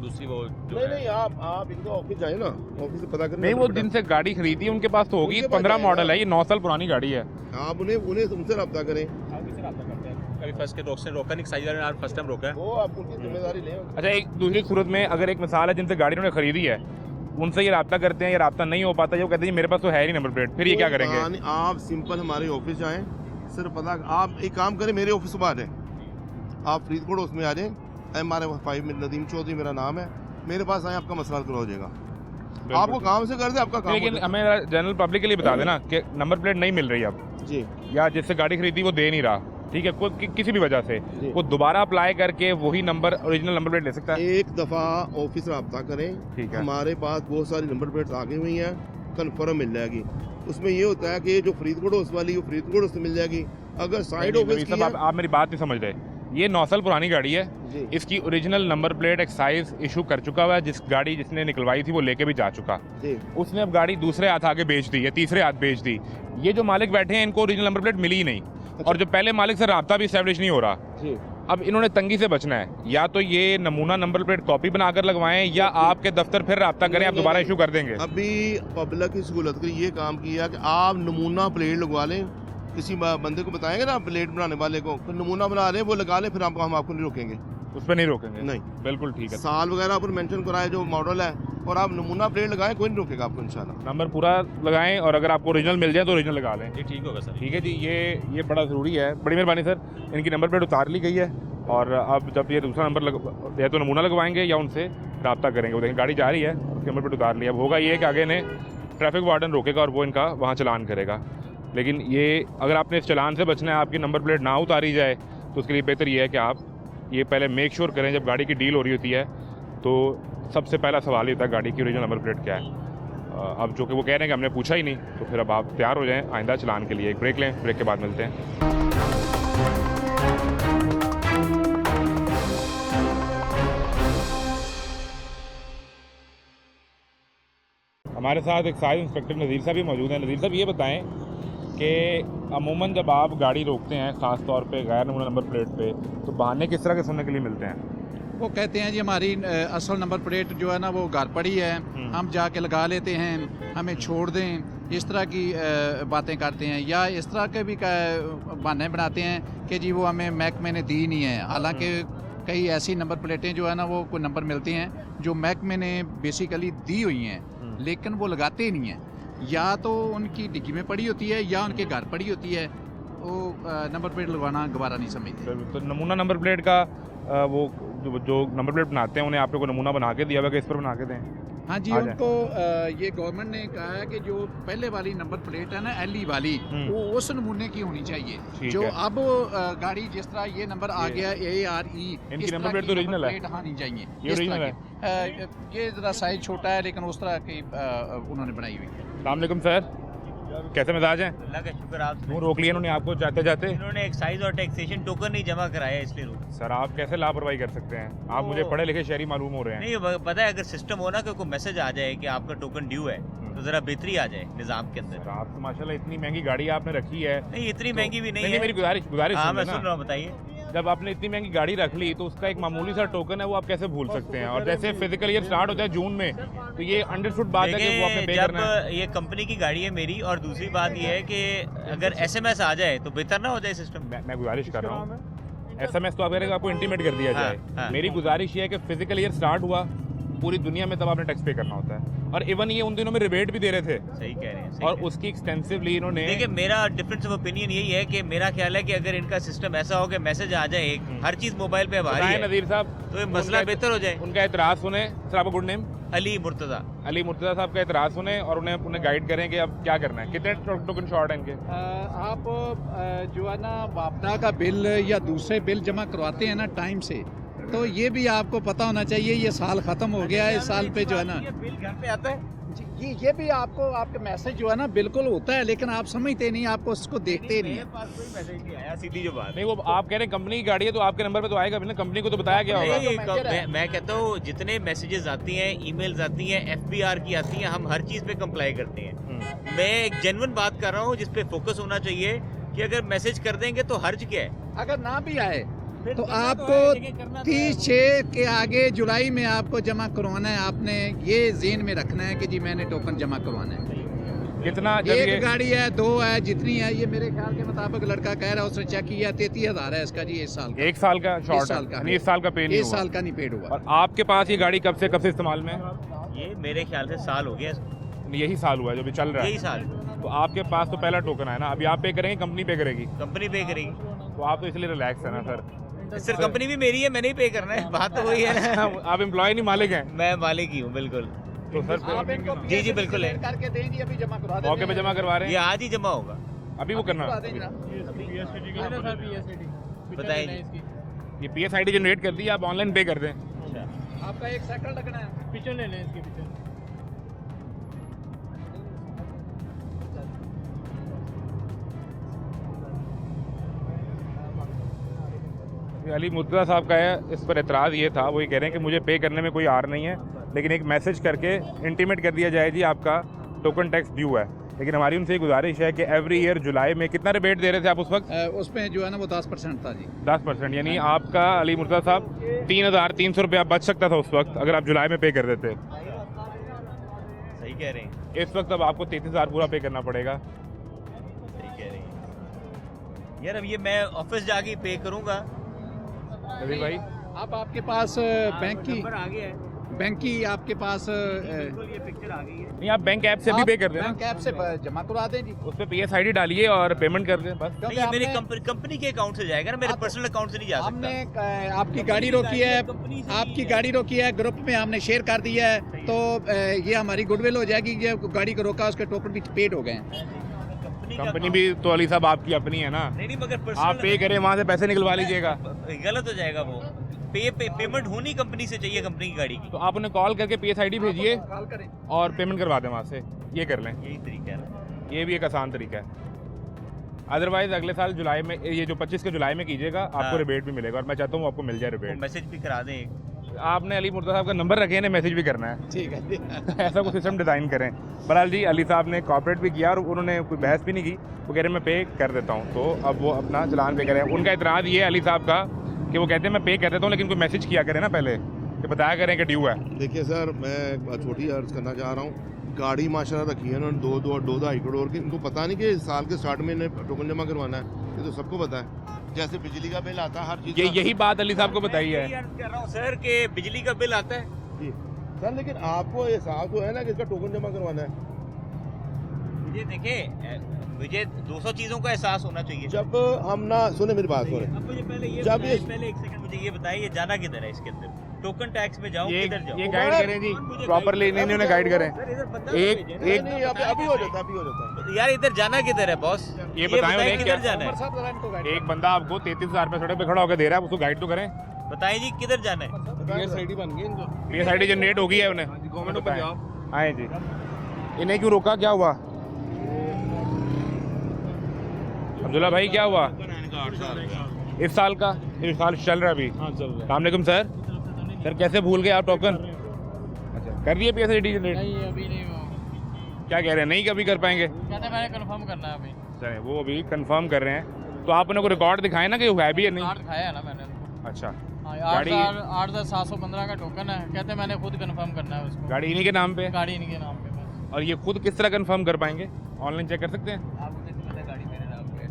दूसरी वो नहीं आप इनका ऑफिस जाए ना, ऑफिस से पता करें। नहीं, वो जिनसे गाड़ी खरीदी है उनके पास तो होगी, 15 मॉडल है, ये 9 साल पुरानी गाड़ी है। आप उन्हें उनसे रब्ता करें, कभी फर्स्ट के रोका नहीं, साइड आज फर्स्ट टाइम रोका है। वो आप उनकी जिम्मेदारी लें। अच्छा, एक दूसरी सूरत में अगर एक मिसाल है जिनसे गाड़ी उन्होंने खरीदी है, उनसे ये राब्ता करते हैं, ये राब्ता नहीं हो पाता, ये वो कहते हैं मेरे पास तो है ही नंबर प्लेट, फिर ये क्या करेंगे? आप सिंपल हमारे ऑफिस जाएं, सिर्फ पता आप एक काम करें, मेरे ऑफिस में आ जाएं, आप फरीदकोट उसमें आ जाएं, MR5 में नदीम चौधरी मेरा नाम है, मेरे पास आए, आपका मसला हल हो जाएगा। आपको काम से कर दे, आपका काम। लेकिन हमें जनरल पब्लिक के लिए बता देना कि नंबर प्लेट नहीं मिल रही अब जी, या जिससे गाड़ी खरीदी वो दे नहीं रहा, ठीक है, कोई किसी भी वजह से वो दोबारा अप्लाई करके वही नंबर ओरिजिनल नंबर प्लेट ले सकता है। एक दफ़ा ऑफिस रब्ता करें, ठीक है, हमारे पास बहुत सारी नंबर प्लेट्स आ गई हुई हैं, कन्फर्म मिल जाएगी। उसमें ये होता है कि जो फरीदकोट हाउस वाली, वो फरीदकोट हाउस से मिल जाएगी। अगर साइड ऑफिस की है, आप मेरी बात नहीं समझ रहे, ये 9 साल पुरानी गाड़ी है, जी, इसकी original number plate excise issue कर चुका हुआ है, जिस गाड़ी जिसने निकलवाई थी वो लेके भी जा चुका, जी, उसने अब गाड़ी दूसरे हाथ आगे बेच दी है, तीसरे हाथ बेच दी। ये जो मालिक बैठे हैं इनको ओरिजिनल नंबर प्लेट मिली ही नहीं, और जो पहले मालिक से राब्ता भी एस्टैब्लिश नहीं हो रहा। जी। अब इन्होंने तंगी से बचना है, या तो ये नमूना नंबर प्लेट कॉपी बनाकर लगवाएं या आपके दफ्तर फिर राब्ता करें, आप दोबारा इशू कर देंगे। अभी पब्लिक की सहूलत के लिए ये काम किया कि आप नमूना प्लेट लगवा लें, किसी बंदे को बताएंगे ना प्लेट बनाने वाले को, तो नमूना बना लें, वो लगा लें, फिर हम आपको नहीं रोकेंगे, उस पर नहीं रोकेंगे। नहीं, बिल्कुल ठीक है, साल वगैरह पर मेंशन कराए जो मॉडल है, और आप नमूना प्लेट लगाएं, कोई नहीं रोकेगा आपको इंशाल्लाह। नंबर पूरा लगाएं, और अगर आपको ओरिजिनल मिल जाए तो ओरिजिनल लगा लें। जी ठीक होगा सर। ठीक है जी, ये बड़ा ज़रूरी है। बड़ी मेहरबानी सर, इनकी नंबर प्लेट उतार ली गई है, और अब जब ये दूसरा नंबर या तो नमूना लगवाएंगे या उनसे रब्ता करेंगे। वो देखें गाड़ी जा रही है, उसकी नंबर प्लेट उतार लिया। अब होगा ये कि आगे ने ट्रैफिक वार्डन रोकेगा और वो इनका वहाँ चलान करेगा। लेकिन ये अगर आपने इस चलान से बचना है, आपकी नंबर प्लेट ना उतारी जाए, तो उसके लिए बेहतर ये है कि आप ये पहले मेक श्योर करें, जब गाड़ी की डील हो रही होती है तो सबसे पहला सवाल ये होता है गाड़ी की ओरिजिनल नंबर प्लेट क्या है। अब जो कि वो कह रहे हैं कि हमने पूछा ही नहीं, तो फिर अब आप तैयार हो जाएं आइंदा चलान के लिए। एक ब्रेक लें, ब्रेक के बाद मिलते हैं। हमारे साथ एक्साइज इंस्पेक्टर नज़ीर साहब भी मौजूद हैं। नज़ीर साहब, ये बताएं कि अमूमन जब आप गाड़ी रोकते हैं, ख़ास तौर पे गैर नमूना नंबर प्लेट पे, तो बहाने किस तरह के सुनने के लिए मिलते हैं? वो कहते हैं जी हमारी असल नंबर प्लेट जो है ना वो घर पड़ी है, हम जाके लगा लेते हैं, हमें छोड़ दें, इस तरह की बातें करते हैं। या इस तरह के भी बहाने बनाते हैं कि जी वो हमें महकमे ने दी नहीं है। हालांकि कई ऐसी नंबर प्लेटें जो है ना वो कोई नंबर मिलते हैं जो महकमे ने बेसिकली दी हुई हैं, लेकिन वो लगाते नहीं हैं, या तो उनकी डिग्गी में पड़ी होती है या उनके घर पड़ी होती है, वो नंबर प्लेट लगवाना गवारा नहीं समझते। तो नमूना नंबर प्लेट का वो जो नंबर प्लेट बनाते हैं, उन्हें आप लोग को नमूना बना के दिया हुआ कि इस पर बना के दें? हाँ जी, उनको ये गवर्नमेंट ने कहा है कि जो पहले वाली नंबर प्लेट है ना एलई वाली, वो उस नमूने की होनी चाहिए। जो अब गाड़ी जिस तरह ये नंबर आ गया ARE, इनकी नंबर प्लेट तो ओरिजिनल है? हाँ नहीं चाहिए, ये ओरिजिनल है? ये जरा साइज छोटा है, लेकिन उस तरह की उन्होंने बनाई हुई है। अस्सलाम वालेकुम सर, कैसे मिजाज हैं? अल्लाह का शुक्र। आप क्यों रोक लिया इन्होंने आपको जाते जाते? इन्होंने एक्साइज और टैक्सेशन टोकन नहीं जमा कराया, इसलिए रोक। सर, आप कैसे लापरवाही कर सकते हैं? आप मुझे पढ़े लिखे शहरी मालूम हो रहे हैं। नहीं, पता है अगर सिस्टम हो ना कि कोई मैसेज आ जाए कि आपका टोकन ड्यू है, तो जरा बेहतरी आ जाए निजाम के अंदर। आप तो माशाल्लाह इतनी महंगी गाड़ी आपने रखी है। नहीं, इतनी महंगी भी नहीं है। मेरी गुजारिश हाँ, मैं सुनिए सुन ना। रहा हूँ, बताइए। जब आपने इतनी महंगी गाड़ी रख ली तो उसका एक मामूली सा टोकन है, वो आप कैसे भूल सकते हैं? और जैसे फिजिकल ईयर स्टार्ट होता है जून में, तो ये अंडरस्टूड बात है कि वो आपने पे करना है। जब ये कंपनी की गाड़ी है मेरी, और दूसरी बात ये है कि अगर SMS आ जाए तो बेहतर ना हो जाए सिस्टम। मैं गुजारिश कर रहा हूँ, SMS तो आपको इंटीमेट कर दिया जाए। हाँ। मेरी गुजारिश ये है कि फिजिकल ईयर स्टार्ट हुआ, पूरी दुनिया में तब आपने टैक्स पे करना होता है। और इवन ये उन दिनों में रिबेट भी दे रहे थे, सही कह रहे हैं, सही और कह रहे उसकी एक्सटेंसिवली इन्होंने हैं। देखिए मेरा डिफरेंस ऑफ ओपिनियन यही है कि मेरा ख्याल है कि अगर इनका सिस्टम ऐसा हो कि मैसेज आ जाए एक, हर चीज मोबाइल पे आ रही बताएं है, नज़ीर साहब, तो ये मसला उनका- बेहतर हो जाए। उनका एतराज़ सुने। सर आपका गुड नेम? अली मुर्तजा। अली मुर्तज़ा साहब का एतराज़ सुने और उन्हें गाइड करें कि अब क्या करना है। कितने टोकन शॉर्ट हैं इनके? आप जो है ना वापडा का बिल या दूसरे बिल जमा करवाते हैं ना टाइम से, तो ये भी आपको पता होना चाहिए ये साल ख़त्म हो गया है, इस साल पे जो है ना बिल घर पे आता है। ये भी आपको आपके मैसेज जो है ना बिल्कुल होता है, लेकिन आप समझते नहीं, आपको उसको देखते नहीं। मेरे पास कोई मैसेज नहीं आया, सीधी जो बात नहीं, वो आप कह रहे हैं कंपनी की गाड़ी है तो आपके नंबर पे तो आएगा भी ना, कंपनी को तो बताया गया होगा। नहीं, मैं कहता हूँ जितने मैसेजेस आती हैं, ईमेल्स आती हैं, FBR की आती हैं, हम हर चीज़ पे कंप्लाई करते हैं। मैं एक जेन्युइन बात कर रहा हूँ जिस पे फोकस होना चाहिए कि अगर मैसेज कर देंगे तो हर्ज क्या है। अगर ना भी आए तो आपको 30/6 के आगे जुलाई में आपको जमा करवाना है। आपने ये ज़हन में रखना है कि जी मैंने टोकन जमा करवाना है। कितना जब एक ये गाड़ी है, 2 है, जितनी है, ये मेरे ख्याल के मुताबिक लड़का कह रहा है, उसने चेक किया 33,000 है इसका जी इस साल का। 1 साल का शॉर्ट साल का है, नहीं, इस साल का पे नहीं इस हुआ। साल का नहीं पेड हुआ। और आपके पास ये गाड़ी कब से इस्तेमाल में है? ये मेरे ख्याल से साल हो गया इसको। यही साल हुआ है जो भी चल रहा यही है। साल तो आपके पास तो पहला टोकन है ना, अभी आप पे करेंगे, कंपनी पे करेगी? कंपनी पे करेगी। तो आप तो इसलिए रिलैक्स है ना सर। सिर्फ कंपनी भी मेरी है, मैंने ही पे करना है, बात तो वही है ना। आप एम्प्लॉय नहीं मालिक हैं? मैं मालिक ही हूँ बिल्कुल। तो सर आप इनको जी, जी, बिल्कुल है। करके देंगे, अभी जमा करवा देंगे। मौके पे जमा करवा रहे ये हैं? आज ही जमा होगा। अभी वो करना करवा देंगे ना। बताइए जी। ये PSID जनरेट कर दी, आप ऑनलाइन पे कर दें। आपका 1 सेकंड लगना है। पिक्चर ले लें इसके पिक्चर। ये अली मुर्तज़ा साहब का है, इस पर एतराज़ ये था, वो ये कह रहे हैं कि मुझे पे करने में कोई आर नहीं है, लेकिन एक मैसेज करके इंटीमेट कर दिया जाए जी आपका टोकन टैक्स ड्यू है। लेकिन हमारी उनसे गुजारिश है कि एवरी ईयर जुलाई में कितना रिबेट दे रहे थे आप उस वक्त? उसमें जो है ना वो 10% था जी। 10%, यानी आपका अली मुर्तज़ा साहब 3,300 रुपया बच सकता था उस वक्त अगर आप जुलाई में पे कर देते। सही कह रहे हैं, इस वक्त अब आपको 33,000 पूरा पे करना पड़ेगा। सही कह रहे हैं। यार अब ये मैं ऑफिस जाके पे करूँगा। नवीन भाई, अब आपके पास बैंक की नंबर आ गया है, बैंक की आपके पास बिल्कुल ये पिक्चर आ गई है। नहीं आप बैंक ऐप से भी पे कर दें ना, बैंक ऐप से जमा करवा दें जी। उस पर PSID डालिए और पेमेंट कर दें बस। क्योंकि नहीं, ये मेरे हमने- कंपनी के अकाउंट से जाएगा ना, मेरे पर्सनल अकाउंट से नहीं जा सकता। हमने आपकी गाड़ी रोकी है, आपकी गाड़ी रोकी है, ग्रुप में हमने शेयर कर दिया है, तो ये हमारी गुडविल हो जाएगी। ये गाड़ी को रोका, उसके टोकन भी पेड हो गए हैं। कंपनी भी तो अली साहब आपकी अपनी है ना, नहीं मगर आप पर्सनल पे करें वहाँ से पैसे निकलवा लीजिएगा। गलत हो जाएगा वो। पेमेंट होनी कंपनी से चाहिए, कंपनी की गाड़ी की। तो आप उन्हें कॉल करके PSID भेजिए कॉल करें। और पेमेंट करवा दें वहाँ से, ये कर लें। यही तरीका है ना। ये भी एक आसान तरीका है। अदरवाइज अगले साल जुलाई में, ये जो 25 के जुलाई में कीजिएगा, आपको हाँ। रिबेट भी मिलेगा और मैं चाहता हूँ आपको मिल जाए वो रिबेट। मैसेज भी करा दें। आपने अली मुर्तज़ा साहब का नंबर रखे हैं, मैसेज भी करना है। ठीक है। ऐसा कुछ सिस्टम डिज़ाइन करें। बहरहाल जी, अली साहब ने कॉपरेट भी किया और उन्होंने कोई बहस भी नहीं की। वो कह रहे हैं मैं पे कर देता हूँ, तो अब वो अपना चलान पे करें। उनका इतराज़ ये है अली साहब का कि वो कहते हैं मैं पे कर देता हूँ, लेकिन कोई मैसेज किया करें ना पहले, कि बताया करें कि ड्यू है। देखिए सर, मैं एक बात छोटी अर्ज करना चाह रहा हूँ। गाड़ी माशाल्लाह रखी है उन्होंने 2-2.5 करोड़ की। इनको पता नहीं कि साल के स्टार्ट में इन्हें टोकन जमा करवाना है, ये तो सबको पता है। जैसे बिजली का बिल आता है, हर चीज़ ये यही बात अली साहब को बताई है। मैं अर्ज कर रहा हूँ सर कि बिजली का बिल आता है। जी सर, लेकिन आपको एहसास तो है ना कि इसका टोकन जमा करवाना है। मुझे देखिए, मुझे 200 चीज़ों का एहसास होना चाहिए। जब हम ना सुने मेरी बात सुने, अब मुझे पहले ये जब बताइए, ये- पहले एक सेकंड मुझे ये बताइए, ये जाना किधर है इसके अंदर? टोकन टैक्स में जाऊँ, ये किधर जाऊँ? ये गाइड करें जी, प्रॉपरली नहीं उन्हें गाइड करें। सर, इधर बंदा एक- भेजें ना। नहीं एक- नहीं अभी हो जाता है, अभी हो जाता है। यार इधर जाना किधर है बॉस? ये बताएं उन्हें किधर क्या- जाना है? साहब जरा इनको गाइड एक बंदा आपको 33,000 रुपये सड़क पे खड़ा होकर दे रहा है, उसको गाइड तो करें। बताएं जी किधर जाना है? PSID बन गई इनको। PSID जनरेट हो गई है उन्हें। Government of Punjab. आए जी, इन्हें क्यों रोका, क्या हुआ? अब्दुल्ला भाई क्या हुआ? इस साल का, इस साल चल रहा है अभी। अस्सलाम वालेकुम सर। सर कैसे भूल गए आप टोकन? अच्छा, कर दिए PSID जनरेट? नहीं अभी नहीं वो क्या कह रहे हैं, नहीं कभी कर पाएंगे? कहते मैंने कंफर्म करना है अभी। चले, वो अभी कंफर्म कर रहे हैं। तो आप उन्हें को रिकॉर्ड दिखाए ना कि वो है भी या नहीं? कार्ड दिखाया है ना मैंने उनको। अच्छा, हाँ, गाड़ी- 8,715 का टोकन है। कहते मैंने खुद कंफर्म करना है उसको। गाड़ी इन्हीं के नाम पे है? गाड़ी इनके नाम पे बस। और ये खुद किस तरह कंफर्म कर पाएंगे? ऑनलाइन चेक कर सकते हैं? आपको कैसे पता है गाड़ी मेरे नाम पे है?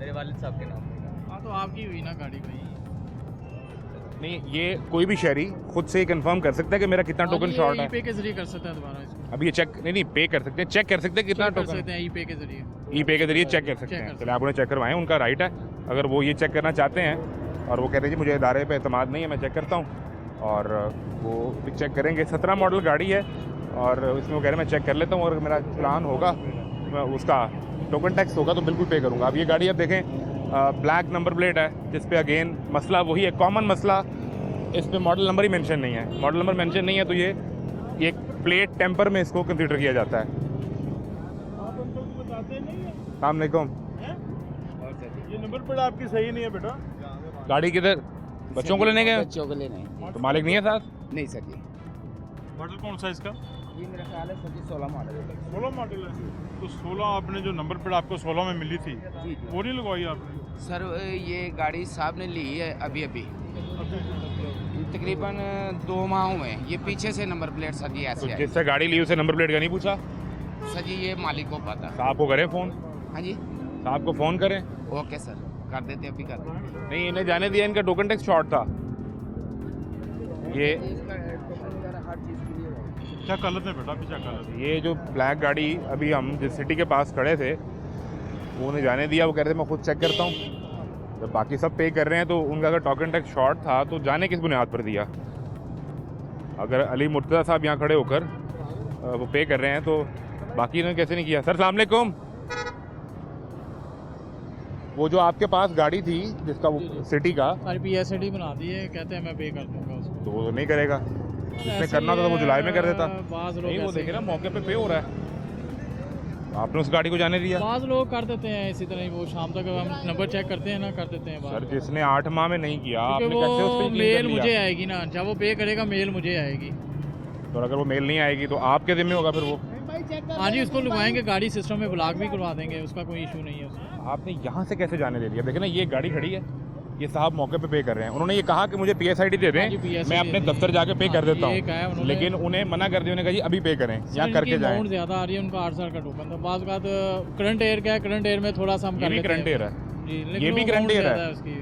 मेरे वालिद साहब के नाम पे। हाँ तो आपकी हुई ना गाड़ी भाई। नहीं, ये कोई भी शहरी खुद से कंफर्म कर सकता है कि मेरा कितना टोकन शॉर्ट है। पे के जरिए कर सकते हैं दोबारा इसको। अभी ये चेक नहीं पे कर सकते हैं, चेक कर सकते हैं कितना चेक कर टोकन, सकते हैं ई-पे के जरिए। ई-पे के जरिए चेक कर सकते हैं। चलिए आप उन्हें चेक करवाएं, उनका राइट है। अगर वो ये चेक करना चाहते हैं और वो कहते हैं जी मुझे इदारे पे एतमाद नहीं है, मैं चेक करता हूँ, और वो भी चेक करेंगे। 17 मॉडल गाड़ी है और इसमें वो कह रहे हैं मैं चेक कर लेता हूँ और मेरा चलान होगा, मैं उसका टोकन टैक्स होगा तो बिल्कुल पे करूँगा। अब ये गाड़ी अब देखें ब्लैक नंबर प्लेट है, जिस पे अगेन मसला वही है, कॉमन मसला, इस पे मॉडल नंबर ही मेंशन नहीं है। मॉडल नंबर मेंशन नहीं है तो ये एक प्लेट टेम्पर में इसको कंसीडर किया जाता है। अस्सलाम वालेकुम। ये नंबर प्लेट आपकी सही नहीं है बेटा। गाड़ी किधर? बच्चों को लेने गए? बच्चों को लेने तो मालिक नहीं है साथ? नहीं सर जी, मॉडल कौन सा इसका? ये मेरा ख्याल है सर जी 16 मॉडल है। 16 मॉडल है। तो 16 आपने जो नंबर प्लेट आपको 16 में मिली थी जी वो नहीं लगवाई आपने? सर ये गाड़ी साहब ने ली है अभी तकरीबन 2 माह हुए हैं। ये पीछे से नंबर प्लेट सर जी तो ऐसे है जिससे गाड़ी ली उसे नंबर प्लेट का नहीं पूछा? सर जी, ये मालिक को पता। साहब को करें फ़ोन, हाँ जी, साहब को फ़ोन करें। ओके सर, कर देते अभी कर देते। नहीं, इन्हें जाने दिया, इनका टोकन टैक्स शॉर्ट था। ये क्या गलत है बेटा, अभी क्या गलत है? ये जो ब्लैक गाड़ी अभी हम जिस सिटी के पास खड़े थे वो उन्हें जाने दिया, वो कह रहे थे मैं खुद चेक करता हूँ। तो बाकी सब पे कर रहे हैं तो उनका अगर टोकन टैक्स शॉर्ट था तो जाने किस बुनियाद पर दिया? अगर अली मुर्तज़ा साहब यहाँ खड़े होकर वो पे कर रहे हैं तो बाकी इन्होंने कैसे नहीं किया? सर अस्सलाम वालेकुम। वो जो आपके पास गाड़ी थी जिसका वो सिटी का, RPSD बना दी है, कहते हैं मैं पे कर दूंगा उसको। तो वो नहीं करेगा। जिसने ऐसे करना था तो वो जुलाई में कर देता। बाज़ लोग नहीं, वो ऐसे देखे ना मौके पे पे हो रहा है, आपने उस गाड़ी को जाने दिया। बाज़ लोग कर देते हैं इसी तरह ही, वो शाम तक हम नंबर चेक करते हैं ना, कर देते हैं सर बात। जिसने 8 माह में नहीं किया आपने क्योंकि कैसे उस वो पे मेल मुझे आएगी ना, जब वो पे करेगा मेल मुझे आएगी। तो अगर वो मेल नहीं आएगी तो आपके जिम्मे होगा फिर वो? हाँ जी, उसको लगवाएंगे, गाड़ी सिस्टम में ब्लॉक भी करवा देंगे, उसका कोई इशू नहीं है उसमें। आपने यहाँ से कैसे जाने दे दिया? देखिए ना ये गाड़ी खड़ी है, ये साहब मौके पे कर रहे हैं। उन्होंने ये कहा कि मुझे PSID दे हाँ जी, दें, PSID मैं अपने दे दफ्तर जाके पे कर देता ये कहा है हूँ, उन्होंने। लेकिन उन्हें मना कर दिया। उन्होंने कहा जी अभी पे करें, यहाँ करके जाएं। अमाउंट ज़्यादा आ रही है, उनका 8 साल का टोकन था। बाज़ का करंट एयर क्या है, करंट एयर में थोड़ा सा हम ये कर भी लेते करंट हैं। एयर है, जी, ये लेकिन भी वो करंट amount एयर ज़्यादा है। उसकी,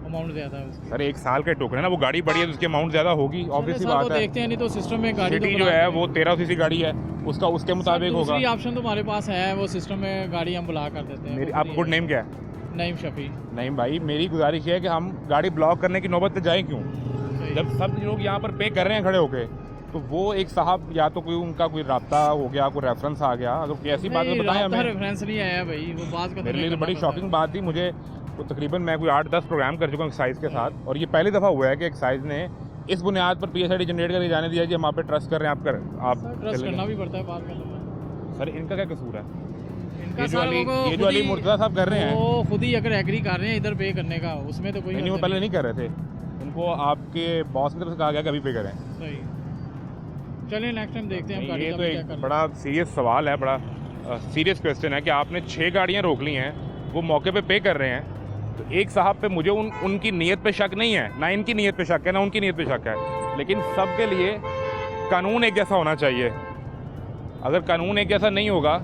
अमाउंट ज़्यादा है उसकी। सर 1 साल का टोकन है ना, वो गाड़ी बड़ी है तो उसकी अमाउंट ज़्यादा होगी, ऑब्वियस सी सर, वो बात है। देखते हैं, नहीं तो सिस्टम में गाड़ी सिटी तो जो बुला है देंगे। वो 1300 गाड़ी है, उसका उसके मुताबिक होगा। दूसरी ऑप्शन तो हमारे पास है, वो सिस्टम में गाड़ी हम बुला कर देते हैं। मेरी वो आपका गुड नेम क्या है? नईम शफी। नहीं भाई, मेरी गुजारिश है कि हम गाड़ी ब्लॉक करने की नौबत पे जाएं क्यों? सही। जब सब लोग यहाँ पर पे कर रहे हैं खड़े होके, तो वो एक साहब या तो कोई उनका कोई राब्ता हो गया, कोई रेफरेंस आ गया, अगर कोई ऐसी बात है तो बताएं हमें। रेफरेंस नहीं आया भाई, वो बात का मेरे लिए तो बड़ी शॉकिंग बात थी। मुझे तो तकरीबन मैं कोई 8-10 प्रोग्राम कर चुका हूँ एक्साइज के साथ, और ये पहली दफ़ा हुआ है कि एक्साइज ने इस बुनियाद पर PSID जनरेट करके जाने दिया जी हम आप पे ट्रस्ट कर रहे हैं, आप ट्रस्ट करना भी पड़ता है बात करना। सर इनका क्या कसूर है? इनका ये जो सारा वो ये जो खुद अली ही- मुर्तज़ा साहब कर रहे हैं, वो खुद ही अगर एग्री कर रहे हैं इधर पे करने का, उसमें तो कोई नहीं वो हर्ज पहले नहीं कर रहे थे, उनको आपके बॉस की तरफ से कहा गया कि अभी पे करें। सही। चलिए नेक्स्ट टाइम देखते हैं हम नहीं, गाड़ी ये का तो भी एक चेक कर बड़ा सीरियस सवाल है, बड़ा सीरियस क्वेश्चन है कि आपने 6 गाड़ियाँ रोक ली हैं, वो मौके पे कर रहे हैं। तो एक साहब पे मुझे उनकी नीयत पे शक नहीं है, ना इनकी नीयत पे शक है, ना उनकी नीयत पे शक है, लेकिन सब के लिए कानून एक जैसा होना चाहिए। अगर कानून एक जैसा नहीं होगा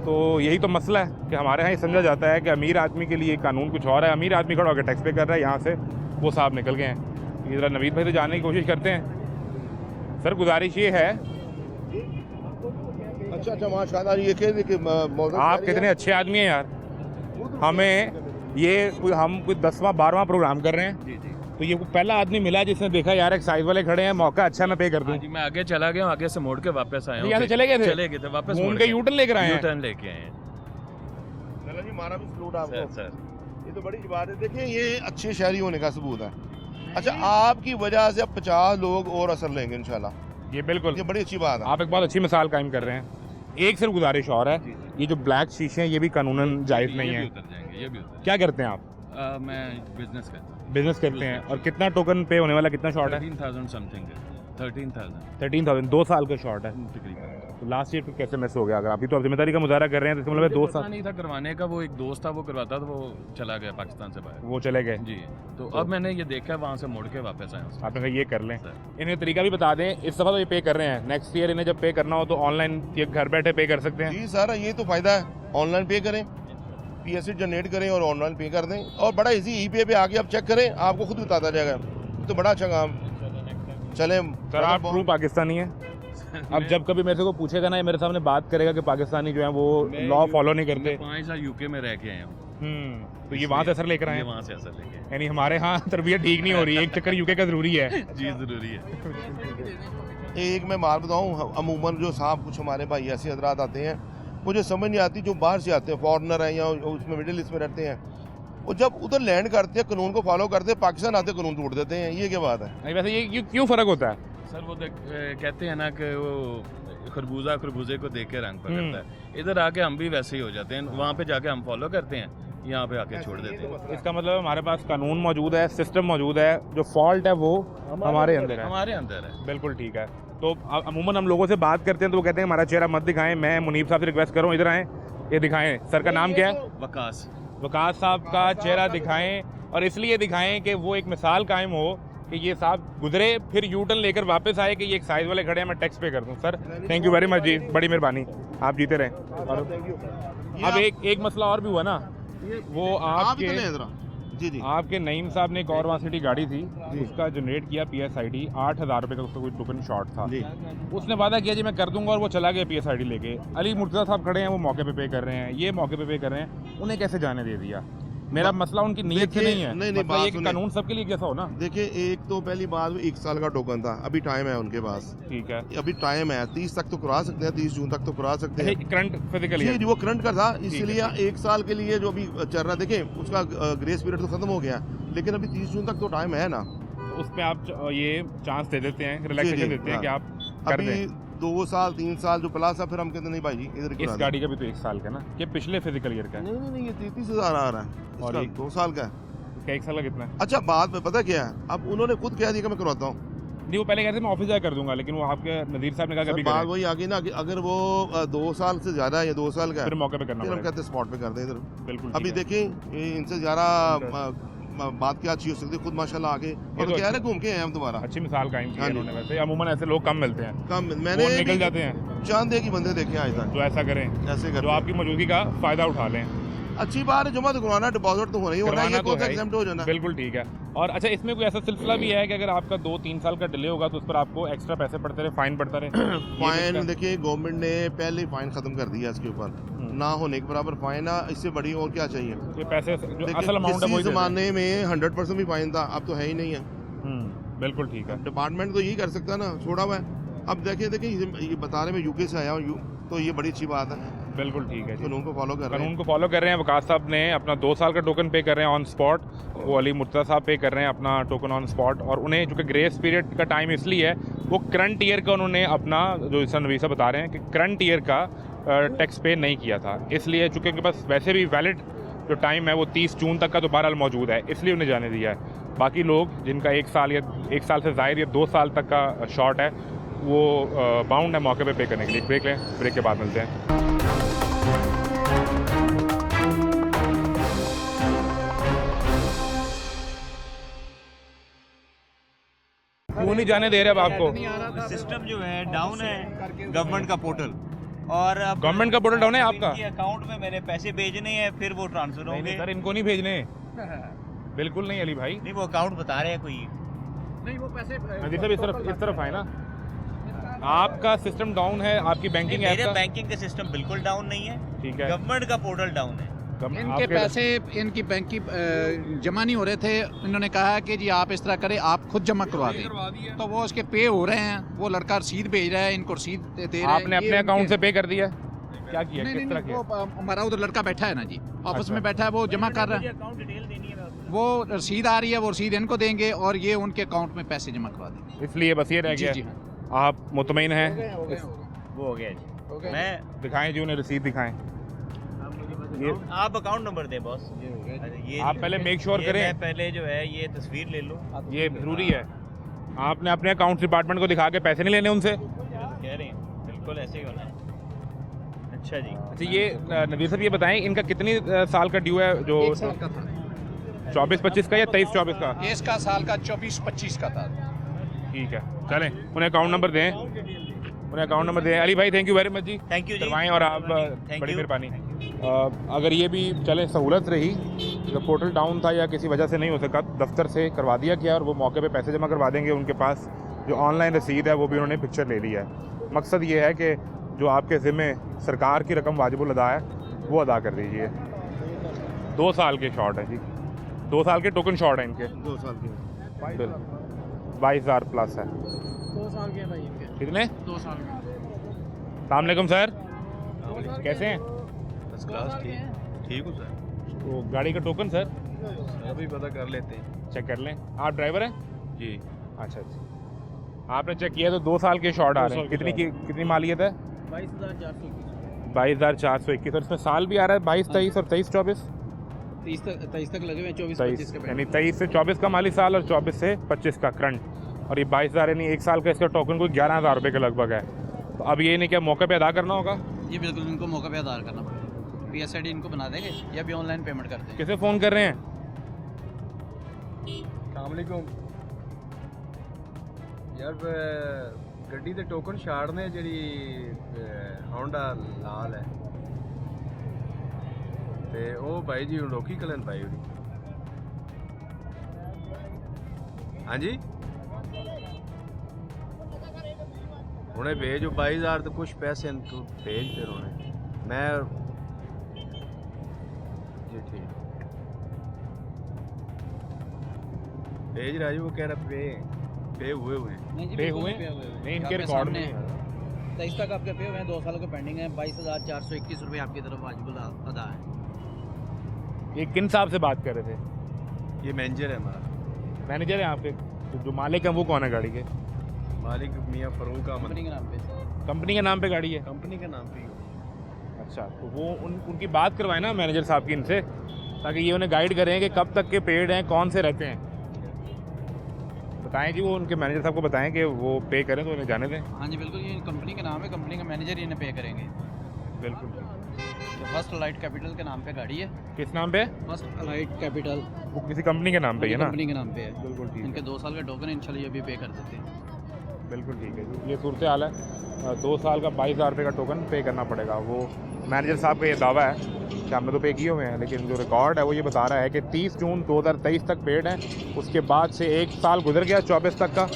तो यही तो मसला है कि हमारे यहाँ ये समझा जाता है कि अमीर आदमी के लिए कानून कुछ और है, अमीर आदमी खड़ा होकर टैक्स पे कर रहा है, यहाँ से वो साहब निकल गए हैं। ये ज़रा नवीद भाई से जानने की कोशिश करते हैं। सर गुजारिश ये है, अच्छा माशाल्लाह, ये कह रहे कि आप कितने अच्छे आदमी हैं यार, हमें ये हम कोई 10वां 12वां प्रोग्राम कर रहे हैं, तो ये पहला आदमी मिला जिसने देखा यार एक्साइज वाले खड़े हैं, मौका अच्छा मैं पे कर दूं। जी, मैं आगे चला गया हूँ, आगे से मोड़ के वापस आया हूँ। यहाँ से चले गए थे वापस घूम के यूटर्न लेकर आए हैं। यूटर्न लेके आए हैं। जी हमारा भी सलूट आपको सर ये तो बड़ी बात है। देखिए ये अच्छे शहरी होने का सबूत है। अच्छा, आपकी वजह से अब 50 लोग और असर लेंगे इंशाल्लाह, ये बिल्कुल, ये बड़ी अच्छी बात है। आप एक बहुत अच्छी मिसाल कायम कर रहे हैं। एक सिर्फ गुजारिश और है, ये जो ब्लैक शीशे हैं ये भी कानूनन जायज़ नहीं है। उतर जाएंगे, ये भी उतर क्या करते हैं आप? मैं बिजनेस करता हूँ। बिजनेस करते हैं, और कितना टोकन पे होने वाला, कितना शॉर्ट है? 13,000 समथिंग है। 13,000 2 साल का शॉर्ट है। तकरीबन। तो लास्ट ईयर कैसे मिस हो गया? अगर अभी तो आप जिम्मेदारी का मुजाहरा कर रहे हैं तो इसका मतलब है 2 पता साल नहीं था करवाने का, वो एक दोस्त था वो करवाता था, वो चला गया पाकिस्तान से बाहर। वो चले गए। जी, तो अब मैंने ये देखा, वहाँ से मोड़ के वापस आया हूँ। आपने कहा ये कर लें। सर। इन्हें तरीका भी बता दें, इस दफ़ा तो ये पे कर रहे हैं, नेक्स्ट ईयर इन्हें जब पे करना हो तो ऑनलाइन ये घर बैठे पे कर सकते हैं। जी सर, ये तो फायदा है, ऑनलाइन पे करें, PSID जनरेट करें और ऑनलाइन पे कर दें, और बड़ा इजी, ई पे आके आप चेक करें, आपको खुद बताता जाएगा तो बड़ा अच्छा काम चले। सर आप ट्रू पाकिस्तानी है? अब जब कभी मेरे से कोई पूछेगा ना, ये मेरे सामने बात करेगा कि पाकिस्तानी जो है वो लॉ फॉलो नहीं करते। 5 साल यूके में रह के आया हूँ। तो ये वहाँ से असर लेकर आए? वहाँ से असर लेके आए। यानी हमारे यहाँ तरबियत ठीक नहीं हो रही है, एक चक्कर यूके का जरूरी है। जी ज़रूरी है। एक मैं बात बताऊँ, अमूमन जो साहब कुछ हमारे भाई ऐसे हजरात आते हैं, मुझे समझ नहीं आती, जो बाहर से आते हैं, फॉरेनर हैं या उसमें मिडिल ईस्ट में रहते हैं, वो जब उधर लैंड करते हैं कानून को फॉलो करते हैं, पाकिस्तान आते कानून तोड़ देते हैं। ये क्या बात है? नहीं वैसे ये क्यों फ़र्क होता है? सर वो कहते हैं ना कि वो खरबूजे को देख के रंग पकड़ता है। इधर आके हम भी वैसे ही हो जाते हैं, वहाँ पे जाके हम फॉलो करते हैं, यहाँ पे आके छोड़ देते हैं। इसका मतलब हमारे पास कानून मौजूद है, सिस्टम मौजूद है, जो फॉल्ट है वो हमारे अंदर है। हमारे अंदर है। बिल्कुल ठीक है। तो अमूमन हम लोगों से बात करते हैं तो वो कहते हैं हमारा चेहरा मत दिखाएं। मैं मुनीब साहब से रिक्वेस्ट करूँ, इधर आएँ, ये दिखाएं। सर का नाम क्या है? वकास साहब का चेहरा दिखाएं, और इसलिए दिखाएं कि वो एक मिसाल कायम हो कि ये साहब गुजरे, फिर यू टर्न लेकर वापस आए कि ये एक साइज वाले खड़े हैं, मैं टैक्स पे कर दूं। Sir thank you very much जी, बड़ी मेहरबानी, आप जीते रहें। और अब एक मसला और भी हुआ ना, वो आपके नईम साहब ने एक और वहाँ सिटी गाड़ी थी, उसका जनरेट किया PSID 8,000 रुपये का, उसका कोई टोकन शॉर्ट था। उसने वादा किया जी मैं कर दूंगा, और वो चला गया PSID लेके। अली मुर्तज़ा साहब खड़े हैं, वो मौके पे कर रहे हैं, ये मौके पे कर रहे हैं, उन्हें कैसे जाने दे दिया? मेरा मसला उनकी नीयत से नहीं है, मतलब ये कि कानून सबके लिए जैसा हो ना। देखिए, एक तो पहली बात 1 साल का टोकन था, अभी टाइम है उनके पास। ठीक है, अभी टाइम है, 30 तक तो करा सकते हैं, 30 जून तक तो करा सकते हैं। करंट फिजिकली जी वो करंट का था, इसलिए 1 साल के लिए जो अभी चल रहा है, देखिए उसका ग्रेस पीरियड तो खत्म हो गया, लेकिन अभी 30 जून तक तो टाइम है ना। उसमें आप ये चांस दे देते हैं, रिलैक्सेशन देते हैं कि आप कर दें। 2 साल 3 साल जो प्लस है, फिर हम कहते नहीं भाई जी इधर इस गाड़ी का भी तो 1 साल का ना, कि पिछले फिजिकल ईयर का? नहीं, ये 33,000 आ रहा है, और 2 साल का है। क्या 1 साल का कितना है? अच्छा, बात में पता क्या है, अब उन्होंने खुद कह दिया कि मैं करवाता हूँ। नहीं, वो पहले कहते मैं ऑफिस जाकर कर दूंगा, लेकिन वो आपके नज़ीर साहब ने कहा कभी बात वही आगे ना, अगर वो 2 साल से ज्यादा है या 2 साल का, फिर मौके पे करना, फिर हम कहते हैं स्पॉट पे कर दें इधर। बिल्कुल। अभी देखें इनसे ज़्यादा बात क्या अच्छी हो सकती है, खुद माशाल्लाह आगे और तो कह रहे घूम के हैं हम दोबारा। अच्छी मिसाल कायम की है उन्होंने। वैसे अमूमन ऐसे लोग कम मिलते हैं, कम मैंने निकल जाते हैं, चांद की बंदे देखे आज तक जो ऐसा करें, ऐसे कर जो आपकी मौजूदगी का फायदा उठा लें। अच्छी बात है, जमा तो करवाना, डिपॉजिट तो होना ही होना, ये कौन सा एग्जाम्प्ट हो जाना। बिल्कुल ठीक है। और अच्छा, इसमें कोई ऐसा सिलसिला भी है कि अगर आपका 2-3 साल का डिले होगा तो उस पर आपको एक्स्ट्रा पैसे पड़ते रहे, फाइन पड़ता रहे? फाइन देखिए, गवर्नमेंट ने पहले ही फाइन खत्म कर दिया इसके ऊपर, ना होने के बराबर फाइन है, इससे बड़ी और क्या चाहिए? ये पैसे जो असल अमाउंट है वो जमाने में 100% भी फाइन था, अब तो है ही नहीं है। बिल्कुल ठीक है। डिपार्टमेंट तो यही कर सकता है ना, छोड़ा हुआ है। अब देखिए ये बता रहे मैं यूके से आया हूँ, तो ये बड़ी अच्छी बात है। बिल्कुल ठीक है, कानून को फॉलो कर रहे हैं। कानून को फॉलो कर रहे हैं। वकास साहब ने अपना 2 साल का टोकन पे कर रहे हैं ऑन स्पॉट, वो अली मुर्तज़ा साहब पे कर रहे हैं अपना टोकन ऑन स्पॉट, और उन्हें चूँकि ग्रेस पीरियड का टाइम इसलिए है, वो करंट ईयर का उन्होंने अपना, जो सर नवीसा बता रहे हैं कि करंट ईयर का टैक्स पे नहीं किया था, इसलिए चूँकि उनके पास वैसे भी वैलिड जो टाइम है वो 30 जून तक का तो बहरहाल मौजूद है, इसलिए उन्हें जाने दिया है। बाकी लोग जिनका 1 साल या 1 साल से ज़ाहिर या 2 साल तक का शॉर्ट है, वो बाउंड है मौके पे करने के लिए। ब्रेक लें, ब्रेक के बाद मिलते हैं। क्यों नहीं जाने दे रहे अब आपको? सिस्टम जो है डाउन है, गवर्नमेंट का पोर्टल, और गवर्नमेंट का पोर्टल डाउन है आपका? अकाउंट में मैंने पैसे भेजने हैं, फिर वो ट्रांसफर होंगे। सर इनको नहीं भेजने, बिल्कुल नहीं अली भाई। नहीं, वो अकाउंट बता रहे हैं कोई नहीं, वो पैसे इस तरफ आए ना, आपका सिस्टम डाउन है, आपकी बैंकिंग मेरे बैंकिंग का सिस्टम बिल्कुल डाउन नहीं है, ठीक है, गवर्नमेंट का पोर्टल डाउन है। इनके पैसे इनकी बैंक की जमा नहीं हो रहे थे, इन्होंने कहा कि जी आप इस तरह करें, आप खुद जमा करवा दें, तो वो उसके पे हो रहे हैं, वो लड़का रसीद भेज रहा है, इनको रसीद दे रहा है। आपने अपने अकाउंट से पे कर दिया? क्या किया? नहीं, वो हमारा उधर लड़का बैठा है ना जी, ऑफिस में बैठा है, वो जमा कर रहा है, वो रसीद आ रही है, वो रसीद इनको देंगे और ये उनके अकाउंट में पैसे जमा करवा देंगे। इसलिए बस ये रह गया। आप मुतमईन हैं? वो हो गया जी। मैं दिखाएं जी, उन्हें रसीद दिखाएं। आप अकाउंट नंबर दें बॉस। ये आप पहले मेक श्योर करें, पहले जो है ये तस्वीर ले लो, ये जरूरी है। आपने अपने अकाउंट डिपार्टमेंट को दिखा के पैसे नहीं लेने उनसे? कह रहे हैं बिल्कुल ऐसे ही होना है। अच्छा जी। अच्छा, ये नवीर साहब ये बताएं, इनका कितनी साल का ड्यू है? जो 1 साल का था, 24-25 का या 23-24 का? इसका साल का 24-25 का था। ठीक है, चलें, उन्हें अकाउंट नंबर दें, उन्हें अकाउंट नंबर दें। अली भाई थैंक यू वेरी मच जी, थैंक यू जी, करवाएं, और आप बड़ी मेहरबानी। अगर ये भी चले सहूलत रही, तो पोर्टल डाउन था या किसी वजह से नहीं हो सका, दफ्तर से करवा दिया गया और वो मौके पे पैसे जमा करवा देंगे। उनके पास जो ऑनलाइन रसीद है वो भी उन्होंने पिक्चर ले ली है। मकसद ये है कि जो आपके ज़िम्मे सरकार की रकम वाजिबुल अदा है वो अदा कर दीजिए। 2 साल के शॉर्ट है जी, 2 साल के टोकन शॉर्ट है इनके। 2 साल के 22,000 प्लस है। 2 साल के भाई इनके, कितने? 2 साल के। अस्सलाम वालेकुम सर, कैसे हैं? फर्स्ट क्लास, ठीक हूँ सर। तो गाड़ी का टोकन सर अभी पता कर लेते हैं। चेक कर लें। आप ड्राइवर हैं? जी। अच्छा अच्छा, आपने चेक किया तो 2 साल के शॉर्ट आ रहे हैं। कितनी मालियत है? 22,421। और इसमें साल भी आ रहा है 22, 23 और 23, 24। 23 तक लगे हुए हैं, 24, 25 के यानी 23 से 24 का माली साल और 24 से 25 का करंट। और ये 22,000 यानी 1 साल का इसका टोकन कोई 11,000 रुपये के लगभग है। तो अब ये नहीं क्या मौके पे अदा करना होगा? ये बिल्कुल इनको मौके पे अदा करना पड़ेगा। PSID इनको बना देंगे या भी ऑनलाइन पेमेंट करते हैं। किसे फ़ोन कर रहे हैं? अस्सलामुअलैकुम यार, गड्डी ਦੇ ਟੋਕਨ ਛਾੜਨੇ ਜਿਹੜੀ ਹੋਂਡਾ ਲਾਲ ਹੈ ਤੇ ਉਹ ਭਾਈ ਜੀ ਹੁਣ ਰੋਕੀ ਕਲਨ ਭਾਈ ਉਹਦੀ। ਹਾਂਜੀ ਹੁਣੇ ਭੇਜੋ 22,000 ਤੇ ਕੁਝ ਪੈਸੇ ਇनको ਭੇਜ ਫਿਰ ਹੁਣੇ मैं जी ठीक भेज रहा है। वो कह रहा पे हुए हैं। पे हुए नहीं, इनके रिकॉर्ड में 23 तक आपके पे हुए हैं, 2 सालों के पेंडिंग है। 22,421 रुपये आपकी तरफ वाजिबुल अदा है। ये किन साहब से बात कर रहे थे? ये मैनेजर है हमारा। मैनेजर है यहाँ पे? तो जो मालिक है वो कौन है गाड़ी के? मालिक मियाँ फरूक अहमद। कंपनी के नाम पे। कंपनी के नाम पे गाड़ी है? कंपनी के नाम पे। अच्छा, तो वो उनकी बात करवाएं ना मैनेजर साहब की इनसे, ताकि ये उन्हें गाइड करें कि कब तक के पेड हैं, कौन से रहते हैं। बताएं जी, वो उनके मैनेजर साहब को बताएं कि वो पे करें तो उन्हें जाने दें। हाँ जी बिल्कुल, ये कंपनी का नाम है, कंपनी का मैनेजर ही इन्हें पे करेंगे। बिल्कुल। तो फर्स्ट अलाइट कैपिटल के नाम पे गाड़ी है। किस नाम पे? First alight capital. वो किसी कंपनी के नाम पे है ना? कंपनी के नाम पे है। बिल्कुल ठीक इनके है। 2 साल का टोकन इंशाल्लाह ये भी पे कर देते हैं। बिल्कुल ठीक है जी, ये सूरत हाल है। 2 साल का 22,000 रुपये का टोकन पे करना पड़ेगा। वो मैनेजर साहब का ये दावा है कि हमने तो पे किए हुए हैं, लेकिन जो रिकॉर्ड है वो ये बता रहा है कि 30 जून 2023 तक पेड है। उसके बाद से 1 साल गुजर गया 24 तक का,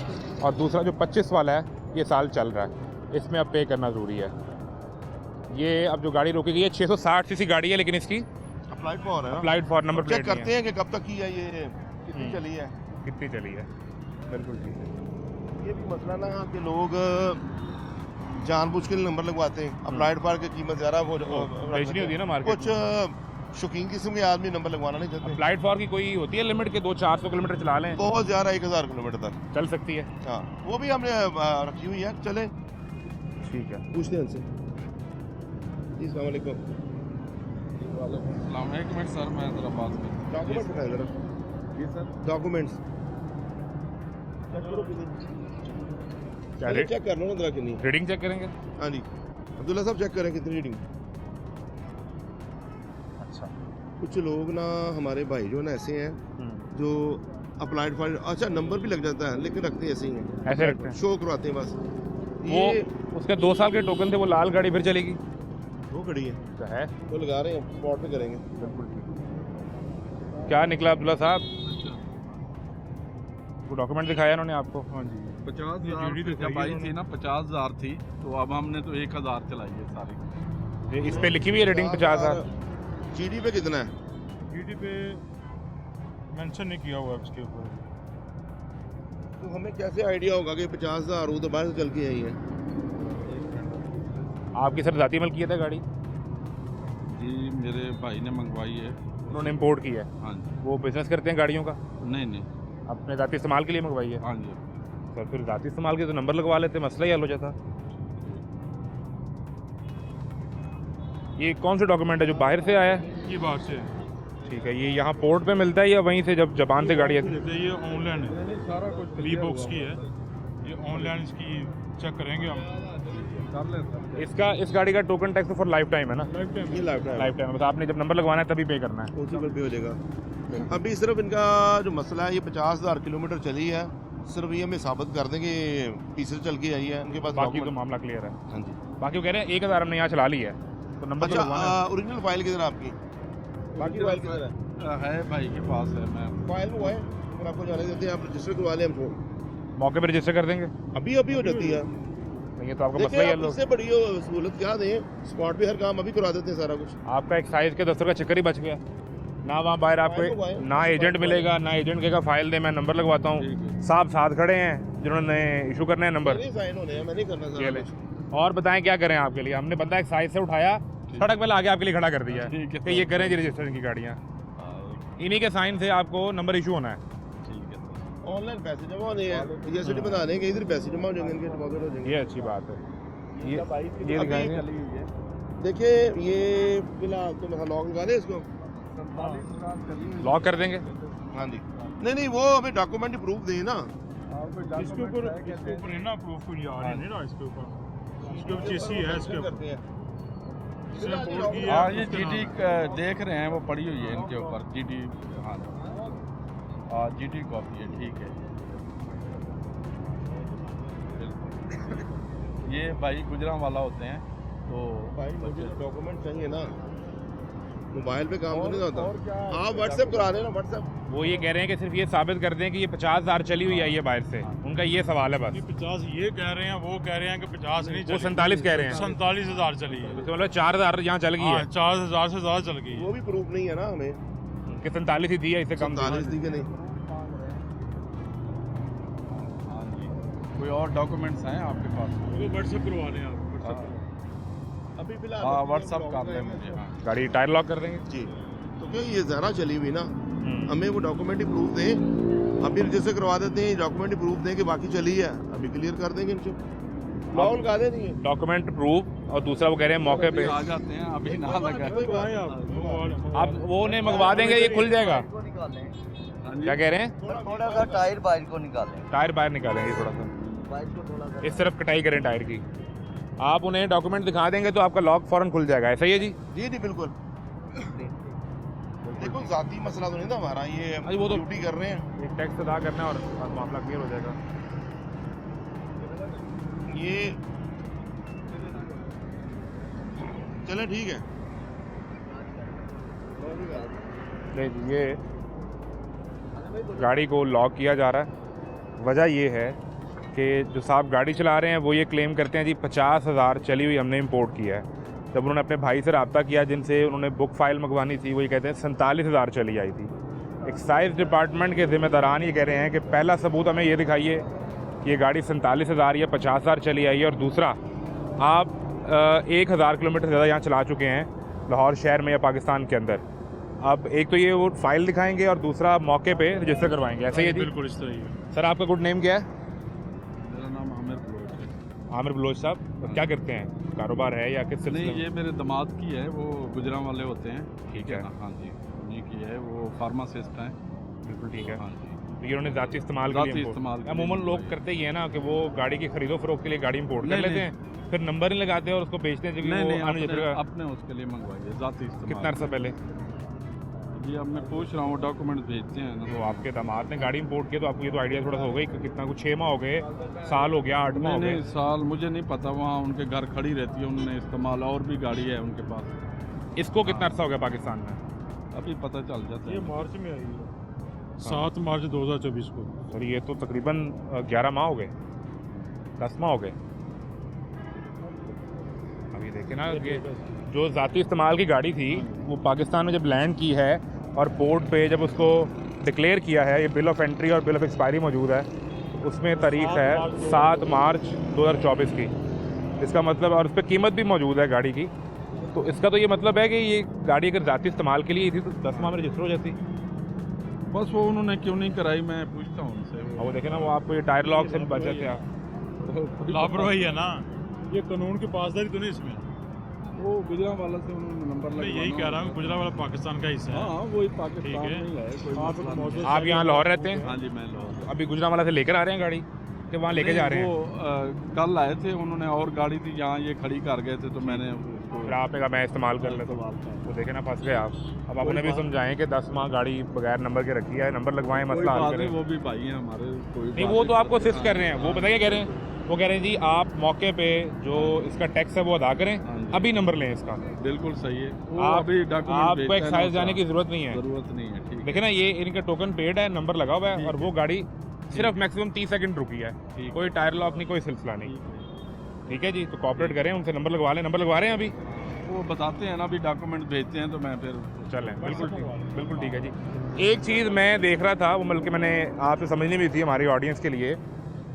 और दूसरा जो 25 वाला है ये साल चल रहा है, इसमें अब पे करना ज़रूरी है। ये अब जो गाड़ी रोकी गई है 660 सीसी गाड़ी है, लेकिन इसकी अप्लाइड फॉर है, applied for number check plate करते हैं कि कब तक की है, ये कितनी चली है। कितनी चली है। बिल्कुल ठीक है। ये भी मसला ना कि लोग जानबूझ के नंबर लगवाते हैं। अप्लाइड फॉर की कीमत ज़्यादा वो बेचनी होती है ना मार्केट कुछ शौकीन किस्म के आदमी नंबर लगवाना नहीं चाहते। अप्लाइड फॉर की कोई होती है लिमिट के 200-400 किलोमीटर चला लें? बहुत ज़्यादा 1,000 किलोमीटर तक चल सकती है। हाँ, वो भी हमने रखी हुई है। चले ठीक है, पूछते हैं उनसे। जी अस्सलाम वालेकुम। एक मिनट सर, मैं ज़रा बात कर। डॉक्यूमेंट दिखाएं ज़रा। जी सर, डॉक्यूमेंट्स क्या चेक कर लो ना ज़रा कितनी रीडिंग चेक करेंगे? हाँ जी अब्दुल्ला साहब चेक करें कितनी रीडिंग। अच्छा, कुछ लोग ना हमारे भाई जो ना ऐसे हैं जो अप्लाइड फॉर, अच्छा नंबर भी लग जाता है लेकिन रखते ऐसे ही हैं, ऐसे रखते हैं। शो करवाते हैं बस। वो उसके 2 साल के टोकन थे, वो लाल गाड़ी फिर चलेगी? वो खड़ी है तो है, वो लगा रहे हैं, स्पॉट पे करेंगे। बिल्कुल ठीक। क्या निकला अब्दुल्ला साहब? वो डॉक्यूमेंट दिखाया उन्होंने आपको? हाँ जी, 50,000 जब आई थी ना, 50,000 थी, तो अब हमने तो 1,000 चलाई है सारी। ये इस पे लिखी हुई है रेटिंग 50,000। जीडी पे कितना है? जीडी पे मेंशन नहीं किया हुआ है उसके ऊपर। तो हमें कैसे आइडिया होगा कि 50,000 वो तो बाहर से चल के आई है? आपकी सर जाती मलकियत है गाड़ी? जी मेरे भाई ने मंगवाई है। उन्होंने इम्पोर्ट की है? हाँ जी। वो बिजनेस करते हैं गाड़ियों का? नहीं, अपने जाती इस्तेमाल के लिए मंगवाई है? हाँ जी। सर फिर जाती इस्तेमाल के तो नंबर लगवा लेते, मसला ही हल हो जाता। ये कौन सा डॉक्यूमेंट है जो बाहर से आया है? ये बात से ठीक है, ये यहाँ पोर्ट पे मिलता है या वहीं से जब जबान से गाड़ी आती है? ये ऑनलाइन है, सारा कुछ वी बॉक्स की है। ये ऑनलाइन इसकी चेक करेंगे हम। इसका इस गाड़ी का टोकन टैक्स तो फॉर लाइफ टाइम है ना? Life time. ये लाइफ टाइम लाइफ टाइम, बस आपने जब नंबर लगवाना है तभी पे करना है। उसी पर पे हो जाएगा। अभी सिर्फ इनका जो मसला है, ये 50,000 किलोमीटर चली है, सिर्फ ये हमें साबित कर दें कि पीछे चल के आई है, इनके पास बाकी तो document- मामला क्लियर है। हाँ जी। बाकी वो कह रहे हैं 1,000 हमने यहाँ चला ली है, तो नंबर तो लगवाना ओरिजिनल फाइल किधर है आपकी? बाकी फाइल किधर है? भाई के पास है। मैं फाइल वो है, अगर आपको जाने देते हैं आप रजिस्टर करवा लें हमको, मौके पर रजिस्टर कर देंगे। अभी अभी हो जाती है। नहीं, ये तो आपका मसला देखिए ही है। आप लोग इससे बड़ी हो सहूलत क्या दें, स्पॉट पे हर काम अभी करवा देते हैं सारा कुछ। आपका एक्साइज के दफ्तर का चक्कर ही बच गया ना, वहाँ बाहर आपको ना एजेंट मिलेगा, ना एजेंट कहेगा फाइल दे, मैं नंबर लगवाता हूँ। साहब साथ खड़े हैं जिन्होंने इशू करना है नंबर, साइन होने हैं, मैं नहीं करना ये सारा ले। कुछ। और बताएं क्या करें आपके लिए? हमने बंदा एक्साइज से उठाया, सड़क पर आगे आपके लिए खड़ा कर दिया है कि ये करें जी रजिस्ट्रेशन की गाड़ियाँ। इन्हीं के साइन से आपको नंबर इशू होना है। ऑनलाइन पैसे जमा होने हैं, जीएसटी बता दें कि इधर पैसे जमा हो जाएंगे, इनके डिपॉजिट हो जाएंगे। ये अच्छी बात है। ये दिखाएंगे। देखिए ये फिलहाल तो मैं लॉक लगा दें इसको, लॉक कर देंगे। हाँ जी। नहीं वो हमें डॉक्यूमेंट प्रूफ दें ना। इसके ऊपर है ना प्रूफ कोई आ रही नहीं ना, इसके ऊपर चेसी है इसके ऊपर। हाँ ये जीटी देख रहे हैं, वो पड़ी हुई है इनके ऊपर जीटी। हाँ जीटी कॉपी है, ठीक है। ये भाई गुजरांवाला होते हैं, तो भाई मुझे डॉक्यूमेंट चाहिए ना, मोबाइल पे काम तो नहीं होता। आप व्हाट्सएप करा देना, व्हाट्सएप। वो ये कह रहे हैं कि सिर्फ ये साबित कर दें कि ये 50,000 चली हुई है ये बाहर से, उनका ये सवाल है बस। 50 ये कह रहे हैं, वो कह रहे हैं कि 50 नहीं, वो 47 कह रहे हैं। 47,000 चली है, तो मतलब 4,000 यहाँ चल गई है। 4,000 से ज्यादा चल गई है। वो भी प्रूफ नहीं है ना हमें कि 47 ही थी या इससे कम थी। 47 थी कि नहीं। कोई और डॉक्यूमेंट्स हैं आपके पास? वो व्हाट्सएप करवा लें आप। अभी फिलहाल हाँ व्हाट्सअप कर दें मुझे। हाँ गाड़ी टायर लॉक कर देंगे जी। तो क्या ये ज़रा चली हुई ना, हमें वो डॉक्यूमेंट ही प्रूफ दें, अभी रजिस्टर करवा देते हैं, डॉक्यूमेंट ही प्रूफ दें कि बाकी चली है, अभी क्लियर कर देंगे इनसे। लॉक लगा देंगे डॉक्यूमेंट प्रूफ, और दूसरा वो कह रहे हैं मौके पे आ जाते हैं, अभी ना लगा। आप वो उन्हें मंगवा देंगे, ये खुल जाएगा। क्या कह रहे हैं? थोड़ा सा टायर बाहर को निकालें, टायर बाहर निकालेंगे थोड़ा सा, बाहर को थोड़ा सा। इस तरफ कटाई करें टायर की। आप उन्हें डॉक्यूमेंट दिखा देंगे तो आपका लॉक फौरन खुल जाएगा। ऐसा ही है जी? जी जी बिल्कुल। देखो जाती मसला तो नहीं था हमारा, ये वो तो ड्यूटी कर रहे हैं, एक टैक्स अदा करना है और मामला क्लियर हो जाएगा। ये चले ठीक है। नहीं, ये गाड़ी को लॉक किया जा रहा है। वजह ये है कि जो साहब गाड़ी चला रहे हैं वो ये क्लेम करते हैं जी 50,000 चली हुई हमने इंपोर्ट किया है। जब उन्होंने अपने भाई से रब्ता किया जिनसे उन्होंने बुक फाइल मंगवानी थी, वो ये कहते हैं 47,000 चली आई थी। एक्साइज डिपार्टमेंट के ज़िम्मेदारान ये कह रहे हैं कि पहला सबूत हमें ये दिखाइए कि ये गाड़ी 47,000 या 50,000 चली आई है, और दूसरा आप 1,000 किलोमीटर ज़्यादा यहाँ चला चुके हैं लाहौर शहर में या पाकिस्तान के अंदर। अब एक तो ये वो फाइल दिखाएंगे और दूसरा मौके पे रजिस्टर करवाएंगे। ऐसा ही है जी? बिल्कुल इस तरह ही है। सर आपका गुड नेम क्या है? मेरा नाम आमिर बलोच है। आमिर बलोच साहब, क्या करते हैं? कारोबार है या किस सिलसिले नहीं, में? ये मेरे दामाद की है, वो गुजरांवाले होते हैं। ठीक है। हाँ जी, उन्हीं की है, वो फार्मासिस्ट हैं। बिल्कुल ठीक है। हाँ जी। तो ये उन्होंने ज़ाती इस्तेमाल के ज़ाती लिए इस्तेमाल के लिए अमूमन लोग मंगवाई। करते ही है ना कि वो गाड़ी की खरीदो फरोख्त के लिए गाड़ी इंपोर्ट कर नहीं, लेते हैं, फिर नंबर नहीं लगाते और उसको बेचते हैं जो कि नहीं वो नहीं, अनरजिस्टर्ड का। अपने उसके लिए मंगवाइए, ज़ाती इस्तेमाल। कितना अर्सा पहले? जी अब मैं पूछ रहा हूँ, डॉक्यूमेंट भेजते हैं ना। तो आपके दामाद ने गाड़ी इंपोर्ट की तो आपको ये तो आइडिया थोड़ा सा हो गई कि कितना कुछ 6 माह हो गए, साल हो गया, 8 माह हो नहीं गए। नहीं, साल मुझे नहीं पता, वहाँ उनके घर खड़ी रहती है, उन्होंने इस्तेमाल, और भी गाड़ी है उनके पास। इसको कितना अर्सा हो गया पाकिस्तान में? अभी पता चल जाता ये है। मार्च में आई है, 7 मार्च 2024 को। सर ये तो तकरीबन 11 माह हो गए, 10 माह हो गए। अभी देखे ना कि जो ज़ाती इस्तेमाल की गाड़ी थी वो पाकिस्तान में जब लैंड की है और पोर्ट पे जब उसको डिक्लेयर किया है, ये बिल ऑफ एंट्री और बिल ऑफ एक्सपायरी मौजूद है, उसमें तारीख है 7 मार्च 2024 की। इसका मतलब, और उस पर कीमत भी मौजूद है गाड़ी की, तो इसका तो ये मतलब है कि ये गाड़ी अगर ज़ाती इस्तेमाल के लिए थी तो 10 माह में रजिस्टर हो जाती। बस वो उन्होंने क्यों नहीं कराई, मैं पूछता हूँ उनसे। और वो देखे ना, वो आपको ये टायर लॉक से बचा क्या? लापरवाही है ना, ये कानून की पासदारी तो नहीं इसमें। वो गुजरांवाला से उन्होंने नंबर मैं यही कह रहा हूँ, गुजरांवाला पाकिस्तान का हिस्सा है। हाँ वही पाकिस्तान ठीक है। में ही है, कोई मसला नहीं। आप यहाँ लाहौर रहते हैं? हाँ जी, मैं लाहौर। अभी गुजरांवाला से लेकर आ रहे हैं गाड़ी कि वहाँ लेके जा रहे हैं? वो कल आए थे, उन्होंने और गाड़ी थी यहाँ, ये खड़ी कर गए थे, तो मैंने उसको फिर आपने कहा मैं इस्तेमाल कर लेता हूँ। वो देखे ना, फंस गए आप। अब आप उन्हें भी समझाएं कि 10 माह गाड़ी बगैर नंबर के रखी है, नंबर लगवाएं, मसला हल करें। वो भी भाई हैं हमारे, कोई नहीं, वो तो आपको असिस्ट कर रहे हैं। वो बताइए कह रहे हैं, वो कह रहे हैं जी आप मौके पे जो इसका टैक्स है वो अदा करें, अभी नंबर लें इसका। बिल्कुल सही है। आपको एक्साइज जाने की जरूरत नहीं है। जरूरत नहीं है, ठीक देखिए ना, ये इनका टोकन पेड है, नंबर लगा हुआ है और वो गाड़ी सिर्फ मैक्सिमम 30 सेकंड रुकी है, कोई टायर लॉक नहीं, कोई सिलसिला नहीं। ठीक है जी, तो कॉपरेट करें, उनसे नंबर लगवा लें। नंबर लगवा रहे हैं अभी? वो बताते हैं ना, अभी डॉक्यूमेंट भेजते हैं तो मैं फिर चलें, बिल्कुल ठीक है जी। एक चीज़ मैं देख रहा था, वो बल्कि मैंने आपसे समझनी भी थी हमारी ऑडियंस के लिए,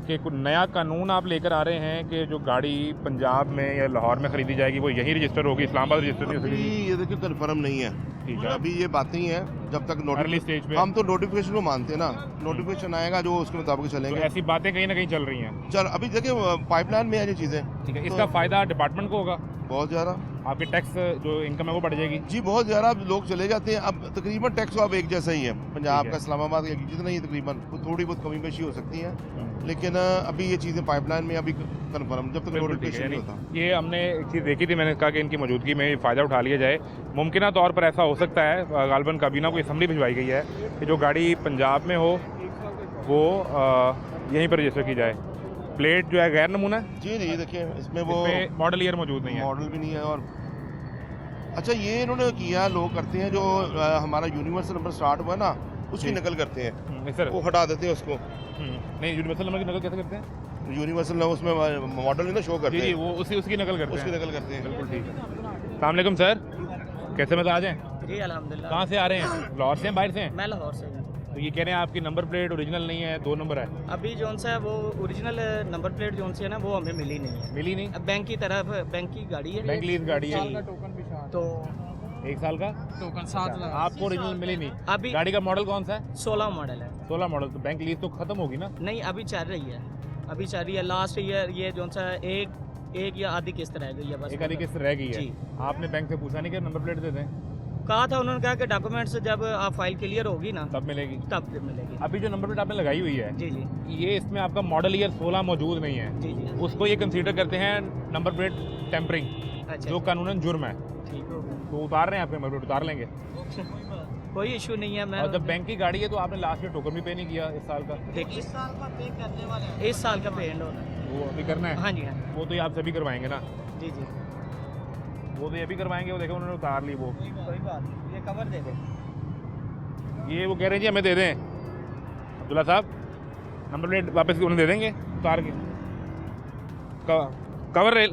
कि कुछ नया कानून आप लेकर आ रहे हैं कि जो गाड़ी पंजाब में या लाहौर में खरीदी जाएगी वो यहीं रजिस्टर होगी, इस्लामाबाद रजिस्टर नहीं हो अभी सकेगी। ये देखिए कंफर्म नहीं है, ठीक है, अभी ये बातें ही हैं। जब तक अर्ली स्टेज पे हम तो नोटिफिकेशन को मानते हैं ना, नोटिफिकेशन आएगा जो उसके मुताबिक तो चलेंगे। ऐसी बातें कहीं ना कहीं चल रही हैं। चल अभी देखिए पाइपलाइन में है ये चीज़ें। ठीक है, तो इसका फ़ायदा डिपार्टमेंट को होगा, बहुत ज़्यादा। आपके टैक्स जो इनकम है वो बढ़ जाएगी। जी बहुत ज़्यादा, अब लोग चले जाते हैं। अब तकरीबन टैक्स अब एक जैसा ही है, पंजाब ठीक का है। इस्लामाबाद का जितना ही तकरीबन, थोड़ी बहुत कमी पेशी हो सकती है, लेकिन अभी ये चीज़ें पाइपलाइन में अभी कंफर्म, जब तक बिल्कुल ठीक है। नोटिफिकेशन नहीं यानी होता। ये हमने एक चीज़ देखी थी, मैंने कहा कि इनकी मौजूदगी में फ़ायदा उठा लिया जाए। मुमकिन तौर पर ऐसा हो सकता है, गालबन काबीना को असम्बली भिजवाई गई है कि जो गाड़ी पंजाब में हो वो यहीं पर रजिस्टर की जाए। प्लेट जो है गैर नमूना है, जी जी, देखिए इसमें वो मॉडल ईयर मौजूद नहीं है। मॉडल भी नहीं है। और अच्छा ये इन्होंने किया, लोग करते हैं जो हमारा यूनिवर्सल नंबर स्टार्ट हुआ ना, उसकी जी। नकल करते हैं, सर वो हटा देते हैं उसको। नहीं, यूनिवर्सल नंबर की नकल कैसे करते हैं? यूनिवर्सल ना उसमें मॉडल नहीं ना शो करते जी, हैं, वो उसकी नकल करते उसकी हैं। नकल करते हैं। बिल्कुल ठीक है। अस्सलाम वालेकुम सर, कैसे में आ जाएं? जी अल्हम्दुलिल्लाह। कहाँ से आ रहे हैं? लाहौर से हैं, बाहर से हैं? मैं लाहौर से हूँ। तो ये कह रहे हैं आपकी नंबर प्लेट ओरिजिनल नहीं है, 2 नंबर है। अभी जोन सा है वो ओरिजिनल नंबर प्लेट जोन सी है ना, वो हमें मिली नहीं है। मिली नहीं? अब बैंक की तरफ, बैंक की गाड़ी है, बैंक लीज गाड़ी है, तो 1 साल का टोकन 7 लाख। आपको ओरिजिनल मिली नहीं। अभी गाड़ी का मॉडल कौन सा है? 16 मॉडल है। 16 मॉडल, तो बैंक लीज तो खत्म होगी ना? नहीं, अभी चल रही है, अभी चल रही है। लास्ट ईयर ये जोन सा एक या आधी किस्त रह गई है बस। एक आधी किस्त रह गई है। जी। आपने बैंक से पूछा नहीं कि नंबर प्लेट दे दें? कहा था, उन्होंने कहा कि डॉक्यूमेंट्स जब आप फाइल क्लियर होगी ना तब मिलेगी। तब मिलेगी। अभी जो नंबर प्लेट आपने लगाई हुई है, जी जी ये इसमें आपका मॉडल ईयर 16 मौजूद नहीं है, जी जी। उसको ये कंसीडर करते हैं नंबर प्लेट टेम्परिंग, अच्छा, जो कानूनन जुर्म है। ठीक हो गया। तो उतार रहे हैं आपके नंबर प्लेट, उतार लेंगे। कोई इशू नहीं है। मैं और जब बैंक की गाड़ी है तो आपने लास्ट में टोकन भी पे नहीं किया इस साल का। देखिए, इस साल का पे करने वाले हैं, इस साल का पे एंड होना है। वो अभी करना है? हाँ जी हाँ वो तो ये आप सभी करवाएंगे ना? जी जी। वो तो ये भी करवाएंगे। वो देखो उन्होंने उतार ली। वो कोई बात नहीं, ये कवर दे दे। ये वो कह रहे हैं जी हमें दे दें। अब्दुल्ला साहब, नंबर प्लेट वापस उन्हें दे देंगे उतार के।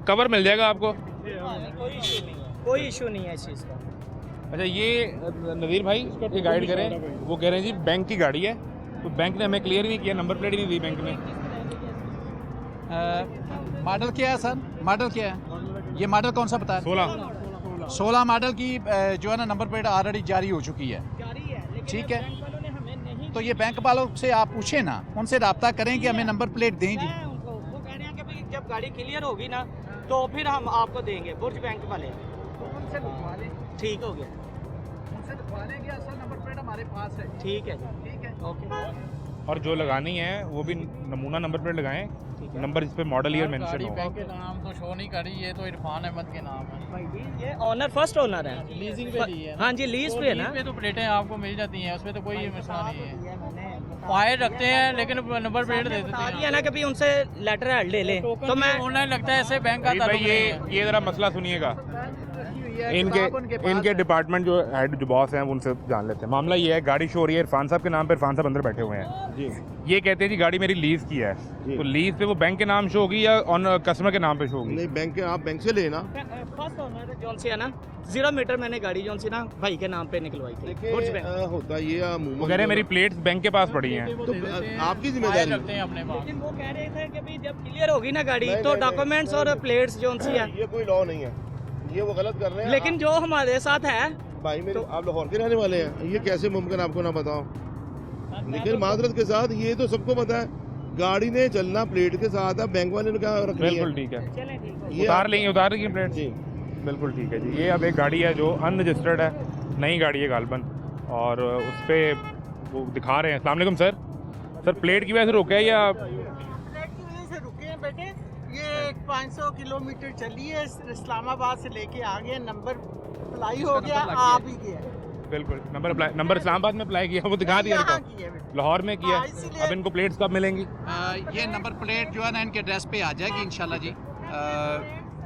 कवर मिल जाएगा आपको। कोई इशू नहीं है, कोई इशू नहीं है इस चीज़ का। अच्छा, ये नज़ीर भाई ये गाइड करें। वो कह रहे हैं जी बैंक की गाड़ी है, तो बैंक ने हमें क्लियर ही नहीं किया, नंबर प्लेट ही नहीं दी बैंक ने। मॉडल क्या है सर? मॉडल क्या है? ये मॉडल कौन सा बता रहे 16 मॉडल की जो है ना नंबर प्लेट ऑलरेडी जारी हो चुकी है। ठीक है, तो ये बैंक वालों से आप पूछे ना, उनसे रब्ता करें कि हमें नंबर प्लेट दें जी। वो कह रहे हैं कि भाई जब गाड़ी क्लियर होगी ना तो फिर हम आपको देंगे, बुर्ज बैंक वाले। उनसे लिखवा लें, ठीक हो गया, उनसे लिखवा लें कि असल नंबर प्लेट हमारे पास है। ठीक है जी, ठीक है, ओके। और जो लगानी है वो भी नमूना नंबर प्लेट लगाएं, नंबर जिस पे मॉडल ईयर मेंशन गाड़ी हो। बैंक के नाम तो शो नहीं करी, ये तो इरफान अहमद के नाम है। भाई जी, ये ऑनर फर्स्ट ओनर है, लीजिंग पे ली है ना? हाँ जी, लीज पे है ना। लीज पे तो प्लेटें आपको मिल जाती हैं, उसमें तो कोई मसला नहीं है। फायर रखते हैं लेकिन नंबर प्लेट दे देते हैं। है ना, कभी उनसे लेटर हेड ले लें तो मैं ऑनलाइन लगता है, ऐसे बैंक का भाई ताल्लुक नहीं है। ये ज़रा मसला सुनिएगा। उनके इनके डिपार्टमेंट जो हेड जो बॉस हैं उनसे जान लेते हैं। मामला ये है, गाड़ी शो हो रही है इरफान साहब के नाम पे, इरफान साहब अंदर बैठे हुए हैं जी। ये कहते हैं जी गाड़ी मेरी लीज की है, तो लीज पे वो बैंक के नाम शो होगी या ऑन कस्टमर के नाम पे शो होगी? नहीं, बैंक के आप बैंक से लेना। फर्स्ट ओनर जोन से है ना, 0 मीटर मैंने गाड़ी जोन से ना भाई के नाम पे निकलवाई थी। बुर्ज बैंक। होता ये वो कह रहे हैं मेरी प्लेट्स बैंक के पास पड़ी हैं। तो आपकी फायर जिम्मेदारी रखते हैं अपने पास। लेकिन वो कह रहे थे कि भाई जब क्लियर होगी ना गाड़ी नहीं, तो नहीं, डॉक्यूमेंट्स और प्लेट्स जोन सी है। ये कोई लॉ नहीं है, ये वो गलत कर रहे हैं। लेकिन जो हमारे साथ है, भाई मेरे आप लाहौर के रहने वाले हैं, ये कैसे मुमकिन आपको ना बताओ? लेकिन माजरत के साथ ये तो सबको पता है, गाड़ी ने चलना प्लेट के साथ है, बैंक वाले ने क्या रखनी है? बिल्कुल ठीक है, चलें ठीक है। ये उतार लेंगे प्लेट जी। बिल्कुल ठीक है जी। ये अब एक गाड़ी है जो अनरजिस्टर्ड है, नई गाड़ी है गालबन, और उस पर वो दिखा रहे हैं। अस्सलाम वालेकुम सर, प्लेट की वजह से रोका है या? प्लेट की वजह से रुके हैं बेटे, ये 500 किलोमीटर चली है, इस्लामाबाद से लेके आ गए, नंबर अप्लाई हो गया, आ भी गया। बिल्कुल, नंबर इस्लामाबाद में अप्लाई किया, वो दिखा दिया यहाँ इनको। किया बेटे। लाहौर में किया, हाँ, इसीलिए- अब इनको प्लेट्स कब मिलेंगी? ये नंबर प्लेट जो है ना इनके एड्रेस पे आ जाएगी इंशाल्लाह जी।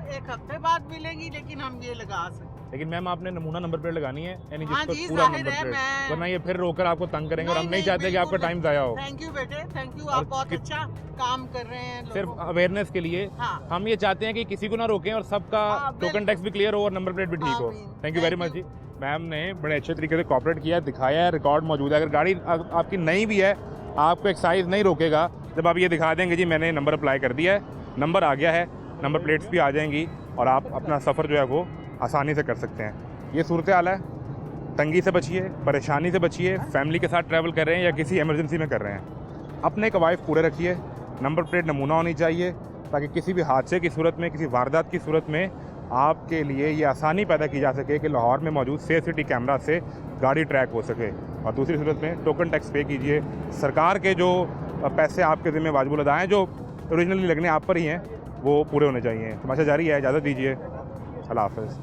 एक हफ्ते बाद मिलेंगी, लेकिन हम ये लगा सकते हैं। लेकिन मैम आपने नमूना नंबर प्लेट लगानी है, यानी हाँ जिस जी, पर पूरा जाहिर नंबर है, प्लेट, मैं- वरना ये फिर रोकर आपको तंग करेंगे और हम नहीं चाहते कि आपका बिल्कुल टाइम ज़ाया हो। थैंक यू बेटे, थैंक यू, और आप बहुत कि- अच्छा काम कर रहे हैं सिर्फ लोगों को। अवेयरनेस के लिए हाँ हम ये चाहते हैं कि किसी को ना रोकें और सबका हाँ, टोकन बिल्कुल। टैक्स भी क्लियर हो और नंबर प्लेट भी ठीक हो। आमीन। Thank you very Thank much जी। मैम ने बड़े अच्छे तरीके से कॉपरेट किया है, दिखाया है, रिकॉर्ड मौजूद है। अगर गाड़ी आपकी नई भी है, आपको एक्साइज नहीं रोकेगा जब आप ये दिखा देंगे जी मैंने नंबर अप्लाई कर दिया है, नंबर आ गया है, नंबर प्लेट्स भी आ जाएंगी और आप अपना सफ़र जो है वो आसानी से कर सकते हैं। ये सूरत हाल है, तंगी से बचिए, परेशानी से बचिए, फैमिली के साथ ट्रैवल कर रहे हैं या किसी इमरजेंसी में कर रहे हैं, अपने कवायद पूरे रखिए, नंबर प्लेट नमूना होनी चाहिए ताकि किसी भी हादसे की सूरत में, किसी वारदात की सूरत में आपके लिए ये आसानी पैदा की जा सके कि लाहौर में मौजूद सेफ सिटी कैमरा से गाड़ी ट्रैक हो सके। और दूसरी सूरत में टोकन टैक्स पे कीजिए, सरकार के जो पैसे आपके ज़िम्मे वाजिबुल अदा हैं, जो ओरिजिनली लगने आप पर ही हैं, वो पूरे होने चाहिए। तमाशा जारी है, इजाज़त दीजिए, अल्लाह हाफ़िज़।